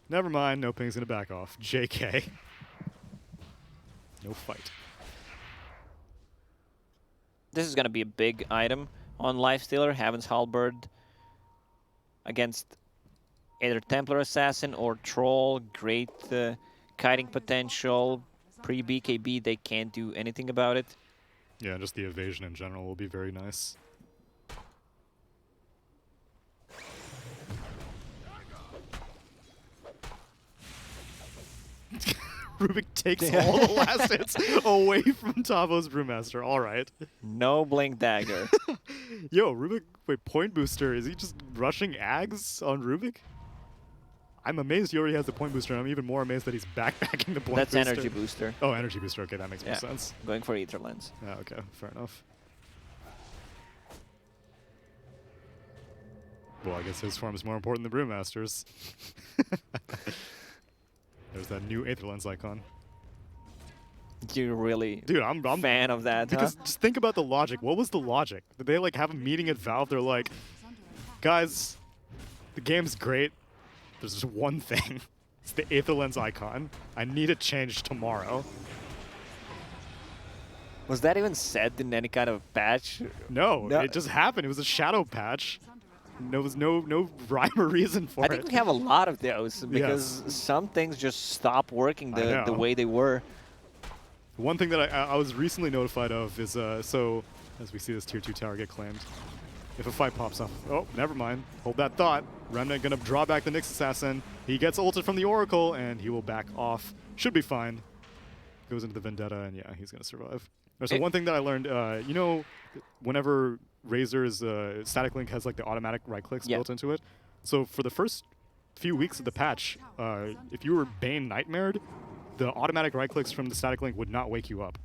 Never mind, NoPing's gonna back off. JK. No fight. This is going to be a big item on Lifestealer. Heaven's Halberd against either Templar Assassin or Troll. Great kiting potential. Pre-BKB, they can't do anything about it. Yeah, just the evasion in general will be very nice. Rubik takes all the last hits away from Tavo's Brewmaster. All right. No Blink Dagger. Yo, Rubik, wait, point booster. Is he just rushing Ags on Rubik? I'm amazed he already has the point booster, and I'm even more amazed that he's backpacking the point That's booster. Energy Booster. Oh, energy booster. Okay, that makes more sense. Going for Ether Lens. Yeah, okay, fair enough. Well, I guess his form is more important than Brewmaster's. There's that new Aether Lens icon. You're really Dude, I'm fan of that, because huh? just think about the logic. What was the logic? Did they like have a meeting at Valve? They're like, guys, the game's great. There's just one thing. It's the Aether Lens icon. I need it changed tomorrow. Was that even said in any kind of patch? No, No. it just happened. It was a shadow patch. There was no rhyme or reason for I it. think we have a lot of those because some things just stop working the know. way they were. One thing that I was recently notified of is, so as we see this tier 2 tower get claimed, if a fight pops up, oh, never mind, hold that thought. Remnant gonna draw back the Nyx Assassin. He gets ulted from the Oracle, and he will back off. Should be fine. Goes into the Vendetta, and yeah, he's gonna survive. So one thing that I learned, you know, whenever Razor's static link has like the automatic right clicks built into it. So for the first few weeks of the patch, if you were Bane Nightmared, the automatic right clicks from the static link would not wake you up.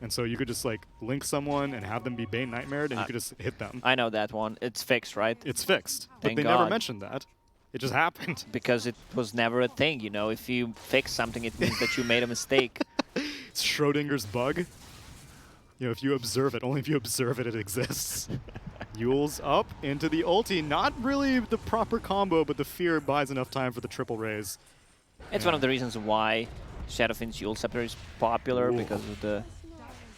And so you could just like link someone and have them be Bane Nightmared, and you could just hit them. I know that one. It's fixed, right? It's fixed. But Thank they never God. mentioned that. It just happened. Because it was never a thing, you know. If you fix something, it means that you made a mistake. It's Schrodinger's bug. You know, if you observe it, only if you observe it, it exists. Yule's up into the ulti. Not really the proper combo, but the fear buys enough time for the triple raise. It's one of the reasons why Shadowfin's Yule Scepter is popular, because of the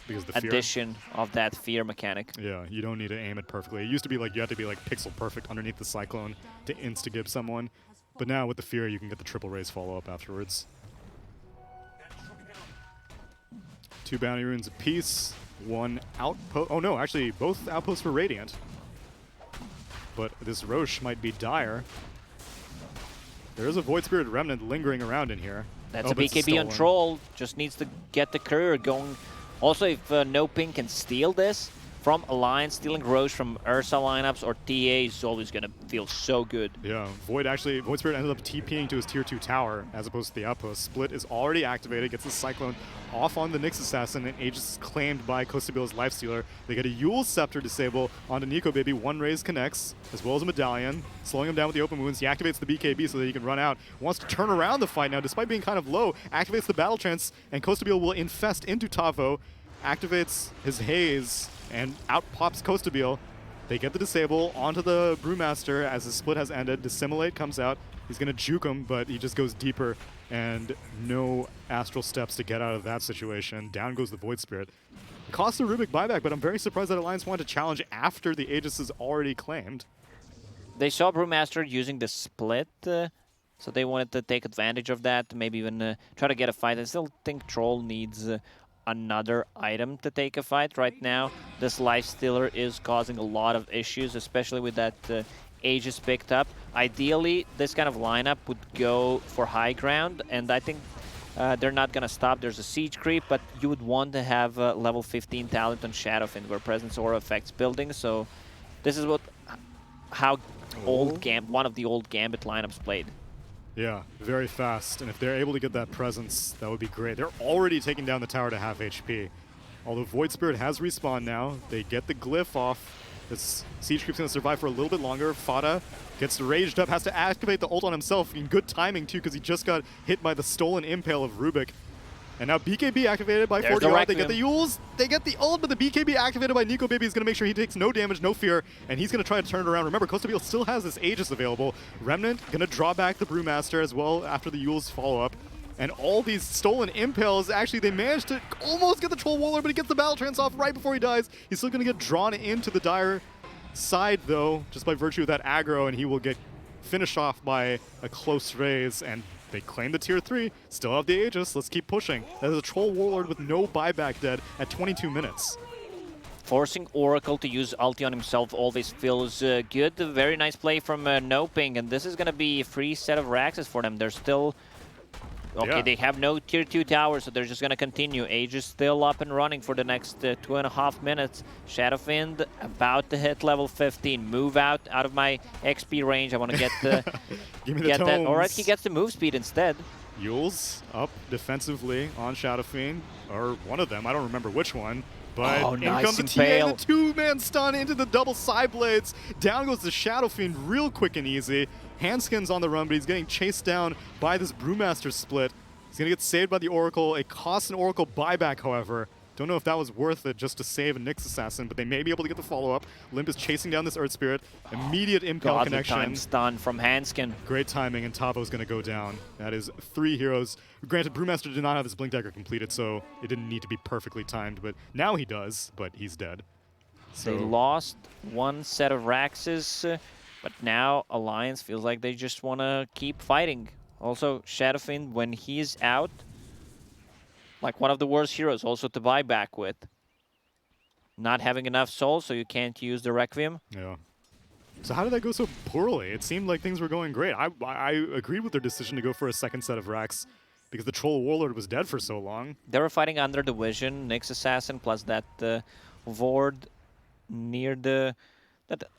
Because the fear. addition of that fear mechanic. Yeah, you don't need to aim it perfectly. It used to be like you had to be like pixel perfect underneath the Cyclone to insta-gib someone. But now with the fear, you can get the triple raise follow-up afterwards. 2 bounty runes apiece. 1 outpost. Oh no, actually both outposts for Radiant. But this Roche might be dire. There is a Void Spirit Remnant lingering around in here. That's Oh, a but it's BKB on stolen. Troll. Just needs to get the courier going. Also, if NoPing can steal this from Alliance, stealing Roche from Ursa lineups or TA is always going to feel so good. Yeah, Void Spirit ended up TPing to his tier 2 tower as opposed to the outpost. Split is already activated, gets the Cyclone off on the Nyx Assassin, and Aegis is claimed by Kostabil's Lifestealer. They get a Yule Scepter disable onto Nikobaby. 1 raise connects, as well as a Medallion, slowing him down with the open wounds. He activates the BKB so that he can run out. Wants to turn around the fight now, despite being kind of low. Activates the Battle Trance, and Kostabil will infest into Tavo. Activates his Haze, and out pops Kostabil. They get the disable onto the Brewmaster as the split has ended. Dissimulate comes out. He's going to juke him, but he just goes deeper, and no Astral Steps to get out of that situation. Down goes the Void Spirit. Costs a Rubik buyback, but I'm very surprised that Alliance wanted to challenge after the Aegis is already claimed. They saw Brewmaster using the split, so they wanted to take advantage of that, maybe even try to get a fight. I still think Troll needs another item to take a fight right now. This Lifestealer is causing a lot of issues, especially with that Aegis picked up. Ideally, this kind of lineup would go for high ground, and I think they're not going to stop. There's a siege creep, but you would want to have level 15 talent on Shadowfin, where Presence Aura affects buildings. So this is how one of the old Gambit lineups played. Yeah, very fast, and if they're able to get that presence, that would be great. They're already taking down the tower to half HP. Although Void Spirit has respawned now, they get the glyph off. This Siege Creep's going to survive for a little bit longer. Fata gets raged up, has to activate the ult on himself in good timing too, because he just got hit by the stolen impale of Rubik. And now BKB activated by There's the forZe. They get Requiem. the Yules, they get the ult, but the BKB activated by Nikobaby is going to make sure he takes no damage, no fear, and he's going to try to turn it around. Remember, KheZu still has this Aegis available. Remnant going to draw back the Brewmaster as well after the Yules follow-up. And all these stolen impales, actually, they managed to almost get the Troll Warlord, but he gets the Battle Trance off right before he dies. He's still going to get drawn into the Dire side, though, just by virtue of that aggro, and he will get finished off by a close raise, and they claim the tier 3, still have the Aegis. Let's keep pushing. That is a Troll Warlord with no buyback dead at 22 minutes. Forcing Oracle to use ulti on himself always feels good. A very nice play from NoPing, and this is going to be a free set of Raxes for them. They're still... Okay, Yeah. they have no tier 2 towers, so they're just going to continue. Age is still up and running for the next 2.5 minutes. Shadowfiend about to hit level 15. Move out of my XP range. I want to get Give me the get that. tomes. Alright, he gets the move speed instead. Yules up defensively on Shadowfiend, or one of them, I don't remember which one. But Oh, in nice comes the TA, impale. the two-man stun into the double side blades. Down goes the Shadowfiend real quick and easy. Handsken's on the run, but he's getting chased down by this Brewmaster split. He's going to get saved by the Oracle. It costs an Oracle buyback, however. Don't know if that was worth it just to save a Nyx Assassin, but they may be able to get the follow-up. Limmp is chasing down this Earth Spirit. Immediate impale Godly connection. time stun from Handsken. Great timing, and Tavo's going to go down. That is 3 heroes. Granted, Brewmaster did not have his Blink Dagger completed, so it didn't need to be perfectly timed, but now he does, but he's dead. They lost one set of Raxes, but now Alliance feels like they just want to keep fighting. Also, Shadowfiend, when he's out, like one of the worst heroes also to buy back with. Not having enough souls, so you can't use the Requiem. Yeah. So how did that go so poorly? It seemed like things were going great. I agreed with their decision to go for a second set of Rax because the Troll Warlord was dead for so long. They were fighting under the Vision, Nyx Assassin, plus that Ward near that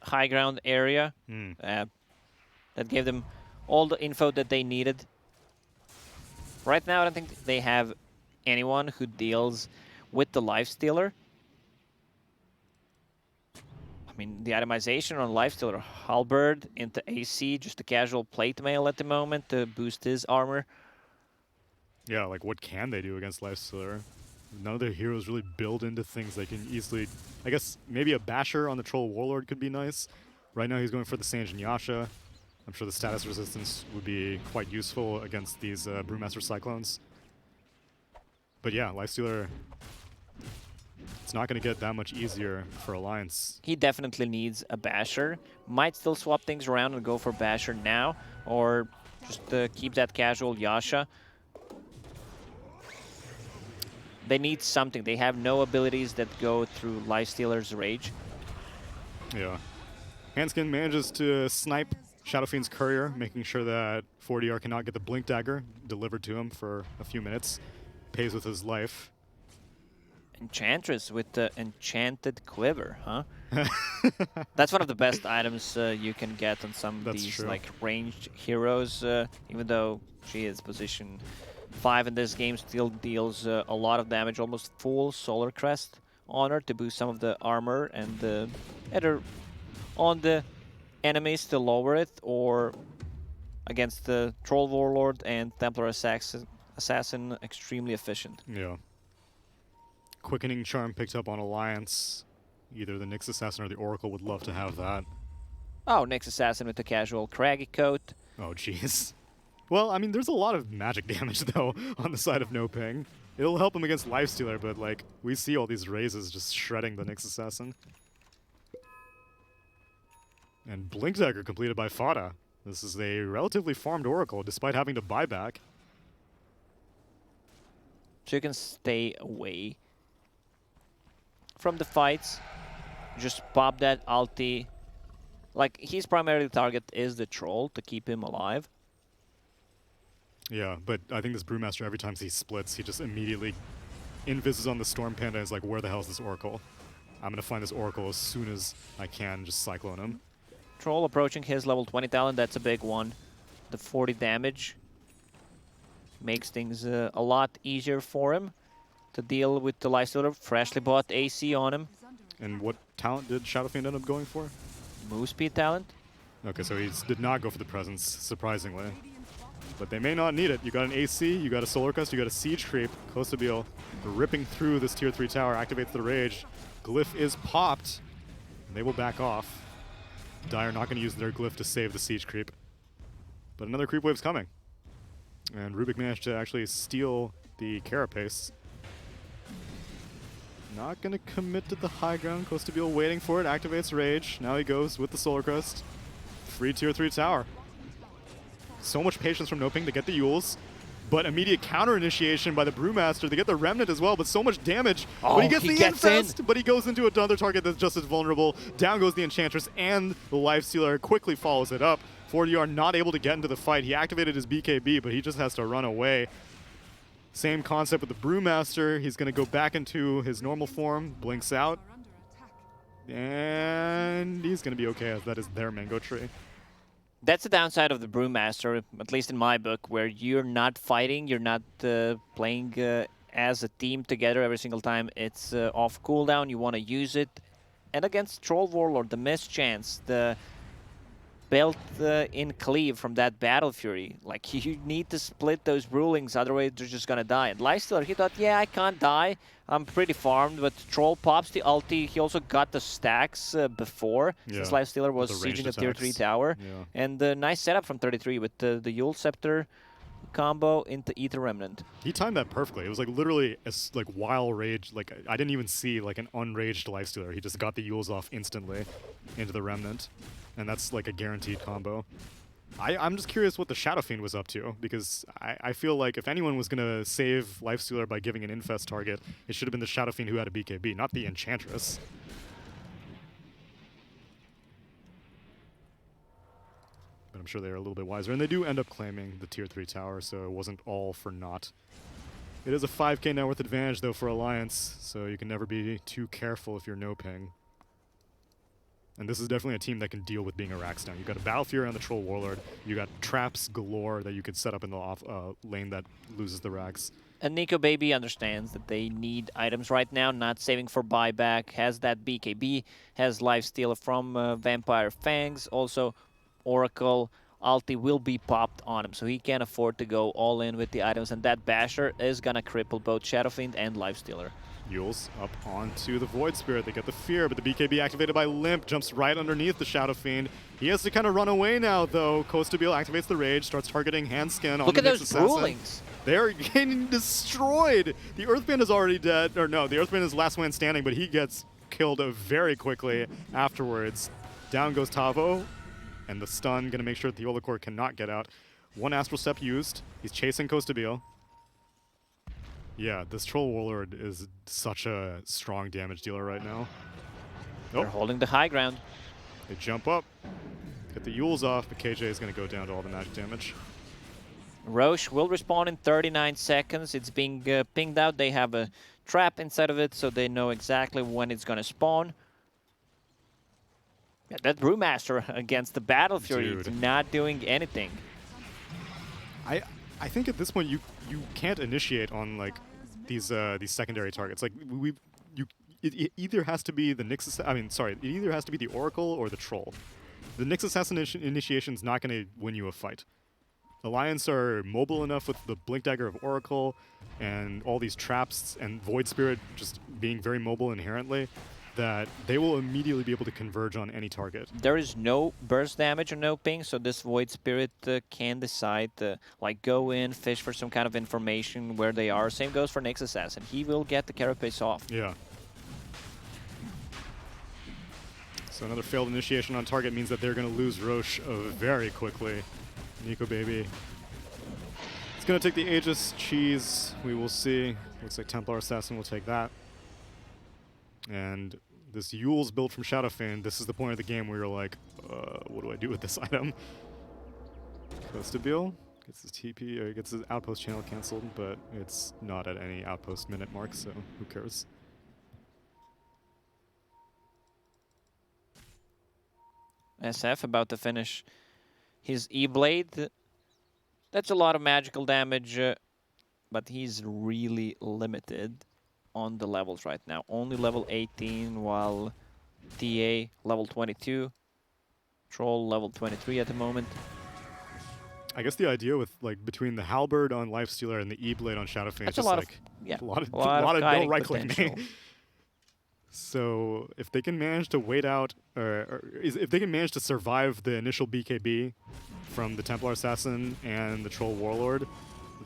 high ground area. That gave them all the info that they needed. Right now, I don't think they have anyone who deals with the Lifestealer. I mean, the itemization on Lifestealer, Halberd into AC, just a casual plate mail at the moment to boost his armor. Yeah, like what can they do against Lifestealer? None of their heroes really build into things they can easily... I guess maybe a Basher on the Troll Warlord could be nice. Right now he's going for the Sange and Yasha. I'm sure the status resistance would be quite useful against these Brewmaster Cyclones. But yeah, Lifestealer, it's not going to get that much easier for Alliance. He definitely needs a Basher. Might still swap things around and go for Basher now, or just keep that casual Yasha. They need something. They have no abilities that go through Lifestealer's Rage. Yeah. Handsken manages to snipe Shadowfiend's Courier, making sure that 4DR cannot get the Blink Dagger delivered to him for a few minutes. Pays with his life. Enchantress with the Enchanted Quiver, huh? That's one of the best items you can get on some of That's these true. like ranged heroes, even though she is position 5 in this game, still deals a lot of damage, almost full Solar Crest on her to boost some of the armor and either on the enemies to lower it or against the Troll Warlord and Templar Assassin extremely efficient. Yeah. Quickening Charm picked up on Alliance. Either the Nyx Assassin or the Oracle would love to have that. Oh, Nyx Assassin with the casual Craggy Coat. Oh, jeez. Well, I mean, there's a lot of magic damage, though, on the side of NoPing. It'll help him against Lifestealer, but, like, we see all these raises just shredding the Nyx Assassin. And Blink Dagger completed by Fata. This is a relatively farmed Oracle, despite having to buy back. So you can stay away from the fights. Just pop that ulti. Like, his primary target is the Troll to keep him alive. Yeah, but I think this Brewmaster, every time he splits, he just immediately invises on the Storm Panda and is like, where the hell is this Oracle? I'm going to find this Oracle as soon as I can, just Cyclone him. Troll approaching his level 20 talent, that's a big one. The 40 damage makes things a lot easier for him to deal with the Lifestealer. Freshly bought AC on him. And what talent did Shadowfiend end up going for? Move speed talent. Okay, so he did not go for the presence, surprisingly. but they may not need it. You got an AC, you got a Solar Crest, you got a Siege Creep. KheZu ripping through this tier 3 tower, activates the Rage. Glyph is popped, and they will back off. Dire not going to use their Glyph to save the Siege Creep. But another creep wave's coming. And Rubik managed to actually steal the Carapace. Not going to commit to the high ground. KheZu waiting for it, activates Rage. Now he goes with the Solar Crest. Free tier 3 tower. So much patience from NoPing to get the Yules. But immediate counter initiation by the Brewmaster. They get the Remnant as well, but so much damage. Oh, but he gets the gets Infest, but he goes into another target that's just as vulnerable. Down goes the Enchantress, and the Lifestealer quickly follows it up. forZe not able to get into the fight. He activated his BKB, but he just has to run away. Same concept with the Brewmaster. He's going to go back into his normal form, blinks out, Are under attack. and he's going to be okay as that is their Mango Tree. That's the downside of the Brewmaster, at least in my book, where you're not fighting, you're not playing as a team together every single time. It's off cooldown, you want to use it. And against Troll Warlord, the mischance, the built in Kyiv from that Battle Fury, like you need to split those rulings, otherwise they're just gonna die. And Lifestealer, he thought, yeah, I can't die, I'm pretty farmed, but Troll pops the ulti. He also got the stacks before, since Lifestealer was sieging the tier 3 tower. Yeah. And nice setup from 33 with the Yule Scepter combo into Ether Remnant. He timed that perfectly. It was like literally a like wild rage. Like I didn't even see like an unraged Lifestealer. He just got the Yules off instantly into the Remnant. And that's like a guaranteed combo. I'm just curious what the Shadow Fiend was up to, because I feel like if anyone was going to save Lifestealer by giving an Infest target, it should have been the Shadow Fiend who had a BKB, not the Enchantress. But I'm sure they're a little bit wiser. And they do end up claiming the tier 3 tower, so it wasn't all for naught. It is a 5k net worth advantage, though, for Alliance, so you can never be too careful if you're NoPing. And this is definitely a team that can deal with being a Rax down. You've got a Battle Fury on the Troll Warlord. You got traps galore that you could set up in the off lane that loses the Rax. And Nikobaby understands that they need items right now, not saving for buyback, has that BKB, has Lifestealer from Vampire Fangs, also Oracle ulti will be popped on him, so he can't afford to go all in with the items, and that Basher is gonna cripple both Shadow Fiend and Lifestealer. Yules up onto the Void Spirit. They get the Fear, but the BKB activated by Limmp jumps right underneath the Shadow Fiend. He has to kind of run away now, though. KheZu activates the Rage, starts targeting Handsken on Look the at Nyx those Assassin. rulings. They're getting destroyed. The Earthband is already dead. Or no, the Earthband is last man standing, but he gets killed very quickly afterwards. Down goes Tavo, and the stun going to make sure that the Olacore cannot get out. One Astral Step used. He's chasing KheZu. Yeah, this Troll Warlord is such a strong damage dealer right now. They're holding the high ground. They jump up, get the Yules off, but KJ is going to go down to all the magic damage. Roche will respawn in 39 seconds. It's being pinged out. They have a trap inside of it, so they know exactly when it's going to spawn. Yeah, that Brewmaster against the Battle Fury is not doing anything. I think at this point you can't initiate on like these secondary targets. Like it either has to be the Nyx. It either has to be the Oracle or the Troll. The Nyx Assassin initiation is not going to win you a fight. Alliance are mobile enough with the Blink Dagger of Oracle and all these traps and Void Spirit just being very mobile inherently, that they will immediately be able to converge on any target. There is no burst damage or no ping, so this Void Spirit can decide to like go in, fish for some kind of information where they are. Same goes for Nyx Assassin. He will get the Carapace off. Yeah. So another failed initiation on target means that they're going to lose Roche very quickly. Nikobaby. It's going to take the Aegis Cheese. We will see. Looks like Templar Assassin will take that. And this Yules build from Shadow Fiend, this is the point of the game where you're like, what do I do with this item? KheZu gets his TP, or he gets his outpost channel cancelled, but it's not at any outpost minute mark, so who cares? SF about to finish his E-Blade. That's a lot of magical damage, but he's really limited on the levels right now. Only level 18, while TA level 22. Troll level 23 at the moment. I guess the idea with like between the halberd on Lifestealer and the E-blade on Shadowfiend is That's a just lot like yeah, a lot of no guiding right click. potential. So if they can manage to wait out, if they can manage to survive the initial BKB from the Templar Assassin and the Troll Warlord,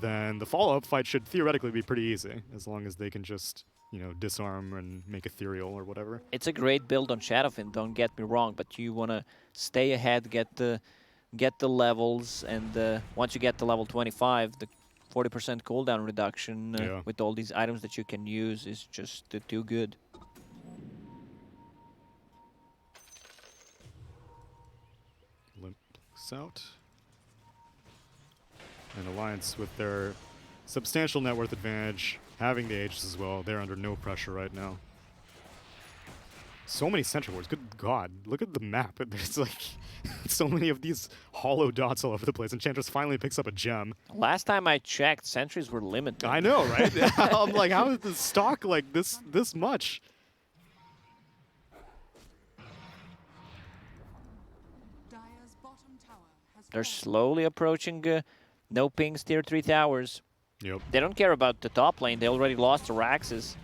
then the follow-up fight should theoretically be pretty easy, as long as they can just, you know, disarm and make ethereal or whatever. It's a great build on Shadowfiend, don't get me wrong, but you want to stay ahead, get the levels, and once you get to level 25, the 40% cooldown reduction Yeah. with all these items that you can use is just too good. Limmp looks out. And Alliance, with their substantial net worth advantage, having the Aegis as well, they're under no pressure right now. So many sentry wards. Good God. Look at the map. There's like so many of these hollow dots all over the place. Enchantress finally picks up a gem. Last time I checked, sentries were limited. I know, right? I'm like, how is the stock like this much? Dire's bottom tower has They're fallen. slowly approaching NoPing's tier 3 towers. Yep. They don't care about the top lane. They already lost to Raxes.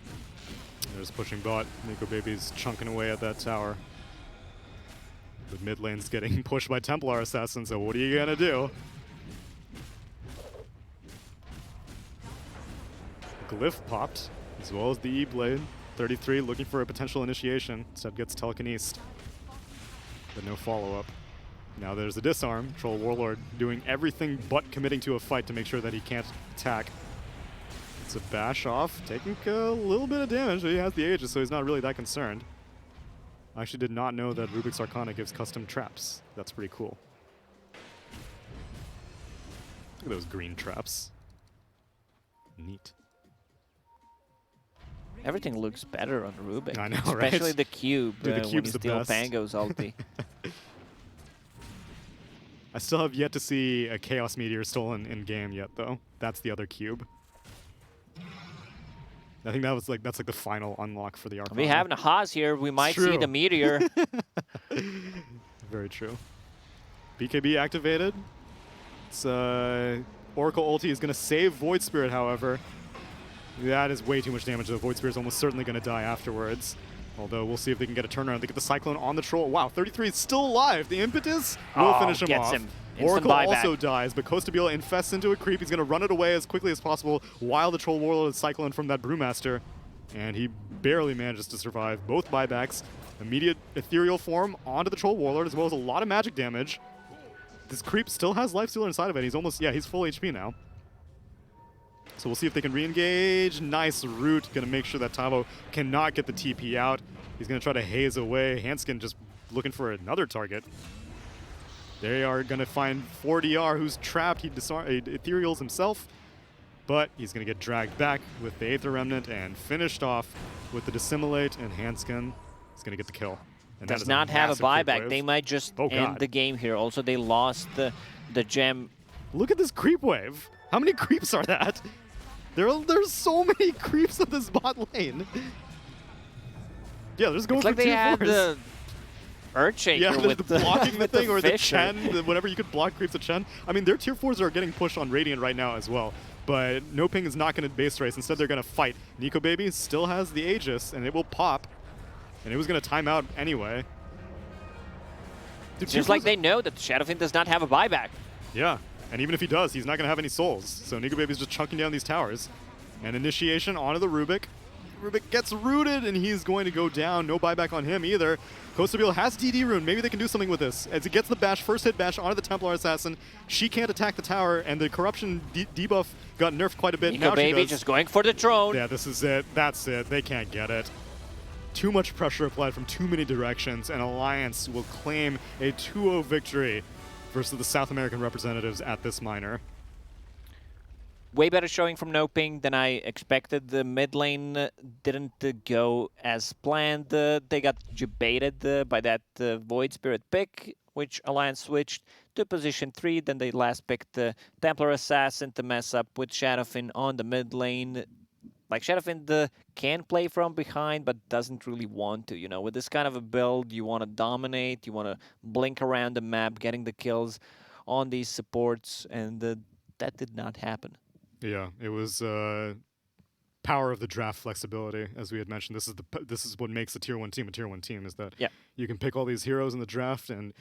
They're just pushing bot. Nikobaby's chunking away at that tower. The mid lane's getting pushed by Templar Assassins, so what are you gonna do? Glyph popped, as well as the E-blade. 33 looking for a potential initiation. Instead gets telekinesed. But no follow-up. Now there's a disarm. Troll Warlord doing everything but committing to a fight to make sure that he can't attack. It's a bash off, taking a little bit of damage, but he has the Aegis, so he's not really that concerned. I actually did not know that Rubik's Arcana gives custom traps. That's pretty cool. Look at those green traps. Neat. Everything looks better on Rubik. I know, right? Especially the cube Dude, the when you cube's the steal best. Pango's ulti. I still have yet to see a Chaos Meteor stolen in game yet, though. That's the other cube. I think that's like the final unlock for the Arcana. We have Nahaz here. We might see true. the meteor. Very true. BKB activated. It's Oracle ulti is going to save Void Spirit, however. That is way too much damage. The Void Spirit is almost certainly going to die afterwards. Although we'll see if they can get a turnaround. They get the Cyclone on the Troll. Wow, 33 is still alive. The Impetus will finish him gets off. him. Instant Oracle buyback. also dies, but Kostabila infests into a creep. He's going to run it away as quickly as possible while the Troll Warlord is Cyclone from that Brewmaster. And he barely manages to survive both buybacks. Immediate ethereal form onto the Troll Warlord, as well as a lot of magic damage. This creep still has Lifestealer inside of it. He's almost, yeah, he's full HP now. So we'll see if they can re-engage. Nice root. Going to make sure that Tavo cannot get the TP out. He's going to try to haze away. Handsken just looking for another target. They are going to find 4DR, who's trapped. He ethereals himself, but he's going to get dragged back with the Aether Remnant and finished off with the Dissimulate, and Handsken is going to get the kill. And that Does is not have a massive creep buyback. wave. They might just Oh, end God. the game here. Also, they lost the gem. Look at this creep wave. How many creeps are that? There's so many creeps in this bot lane. Yeah, there's going It's for like they tier had fours. the Earthshaker Yeah, with the blocking the with thing, or the Fisher. Chen, whenever you could block creeps of Chen. I mean, their tier 4s are getting pushed on Radiant right now as well. But NoPing is not going to base race. Instead, they're going to fight. Nikobaby still has the Aegis, and it will pop. And it was going to time out anyway. Dude, tier Just like 4s they know that Shadowfiend does not have a buyback. Yeah, and even if he does, he's not going to have any souls. So Nikobaby's just chunking down these towers. And initiation onto the Rubik. Rubik gets rooted, and he's going to go down. No buyback on him either. Kostabila has DD rune. Maybe they can do something with this. As he gets the bash, first hit bash onto the Templar Assassin. She can't attack the tower, and the corruption debuff got nerfed quite a bit. Now she Nikobaby does. just going for the throne. Yeah, this is it. That's it. They can't get it. Too much pressure applied from too many directions, and Alliance will claim a 2-0 victory versus the South American representatives at this minor. Way better showing from NoPing than I expected. The mid lane didn't go as planned. They got baited by that Void Spirit pick, which Alliance switched to position 3. Then they last picked the Templar Assassin to mess up with Shadowfiend on the mid lane. Like, Shadowfiend can play from behind, but doesn't really want to. You know, with this kind of a build, you want to dominate, you want to blink around the map, getting the kills on these supports, and that did not happen. Yeah, it was power of the draft flexibility, as we had mentioned. This is what makes a tier 1 team a tier 1 team, is that Yeah. you can pick all these heroes in the draft, and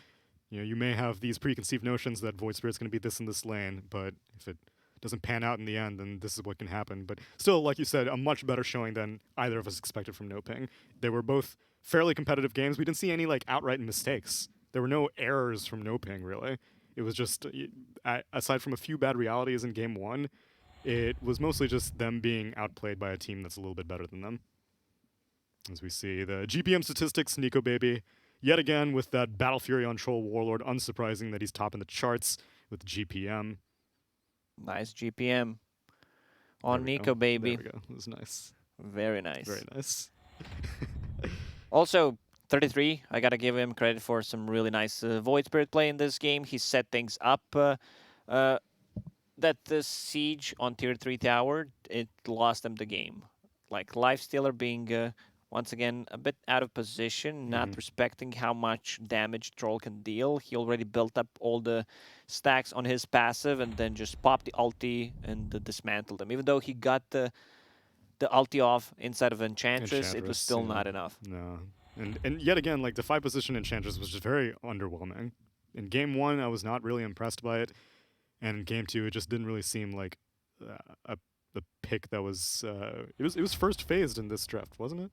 you may have these preconceived notions that Void Spirit's going to be this in this lane, but if it doesn't pan out in the end, then this is what can happen. But still, like you said, a much better showing than either of us expected from NoPing. They were both fairly competitive games. We didn't see any outright mistakes. There were no errors from NoPing, really. It was just, aside from a few bad realities in game 1, it was mostly just them being outplayed by a team that's a little bit better than them. As we see the GPM statistics, Nikobaby, yet again with that Battle Fury on Troll Warlord. Unsurprising that he's top in the charts with GPM. Nice GPM on There we go. Nikobaby. There we go. It was nice. Very nice. Very nice. Also, 33, I gotta give him credit for some really nice Void Spirit play in this game. He set things up. That the siege on tier 3 tower, it lost them the game. Like, Lifestealer being, once again, a bit out of position, not respecting how much damage Troll can deal. He already built up all the stacks on his passive and then just popped the ulti and dismantled them. Even though he got the ulti off inside of Enchantress, it was still not enough. No. And yet again, the 5 position Enchantress was just very underwhelming. In game 1, I was not really impressed by it. And in game 2, it just didn't really seem like a pick that was... it was first phased in this draft, wasn't it?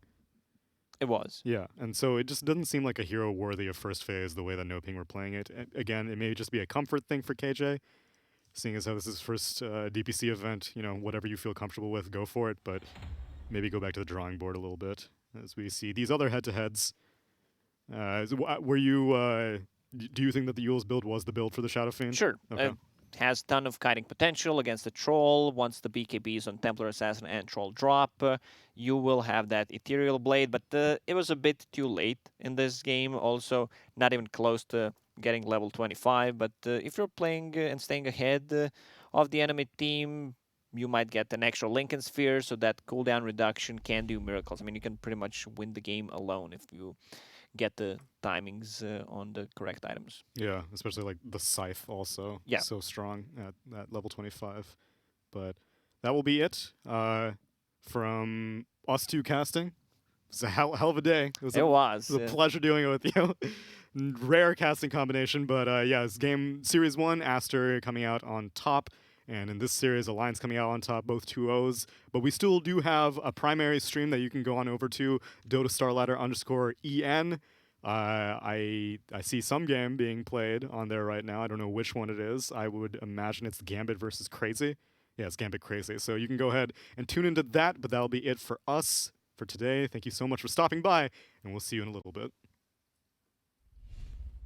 It was. Yeah, and so it just doesn't seem like a hero worthy of first phase the way that NoPing were playing it. Again, it may just be a comfort thing for KJ, seeing as how this is his first DPC event. Whatever you feel comfortable with, go for it, but maybe go back to the drawing board a little bit as we see these other head-to-heads. Were you... do you think that the Yule's build was the build for the Shadow Fiend? Sure. Okay. Has ton of kiting potential against the Troll. Once the BKBs on Templar Assassin and Troll drop, you will have that Ethereal Blade, but it was a bit too late in this game. Also, not even close to getting level 25, but if you're playing and staying ahead of the enemy team, you might get an extra Lincoln Sphere, so that cooldown reduction can do miracles. I mean, you can pretty much win the game alone if you get the timings on the correct items. Yeah, especially the Scythe also. Yeah. So strong at level 25. But that will be it from us two casting. It's a hell of a day. It was a pleasure doing it with you. Rare casting combination, but yeah, it's game series 1, Aster coming out on top. And in this series, Alliance coming out on top, both 2-0s. But we still do have a primary stream that you can go on over to, Dota StarLadder _EN. I see some game being played on there right now. I don't know which one it is. I would imagine it's Gambit versus Crazy. Yeah, it's Gambit Crazy. So you can go ahead and tune into that, but that'll be it for us for today. Thank you so much for stopping by, and we'll see you in a little bit.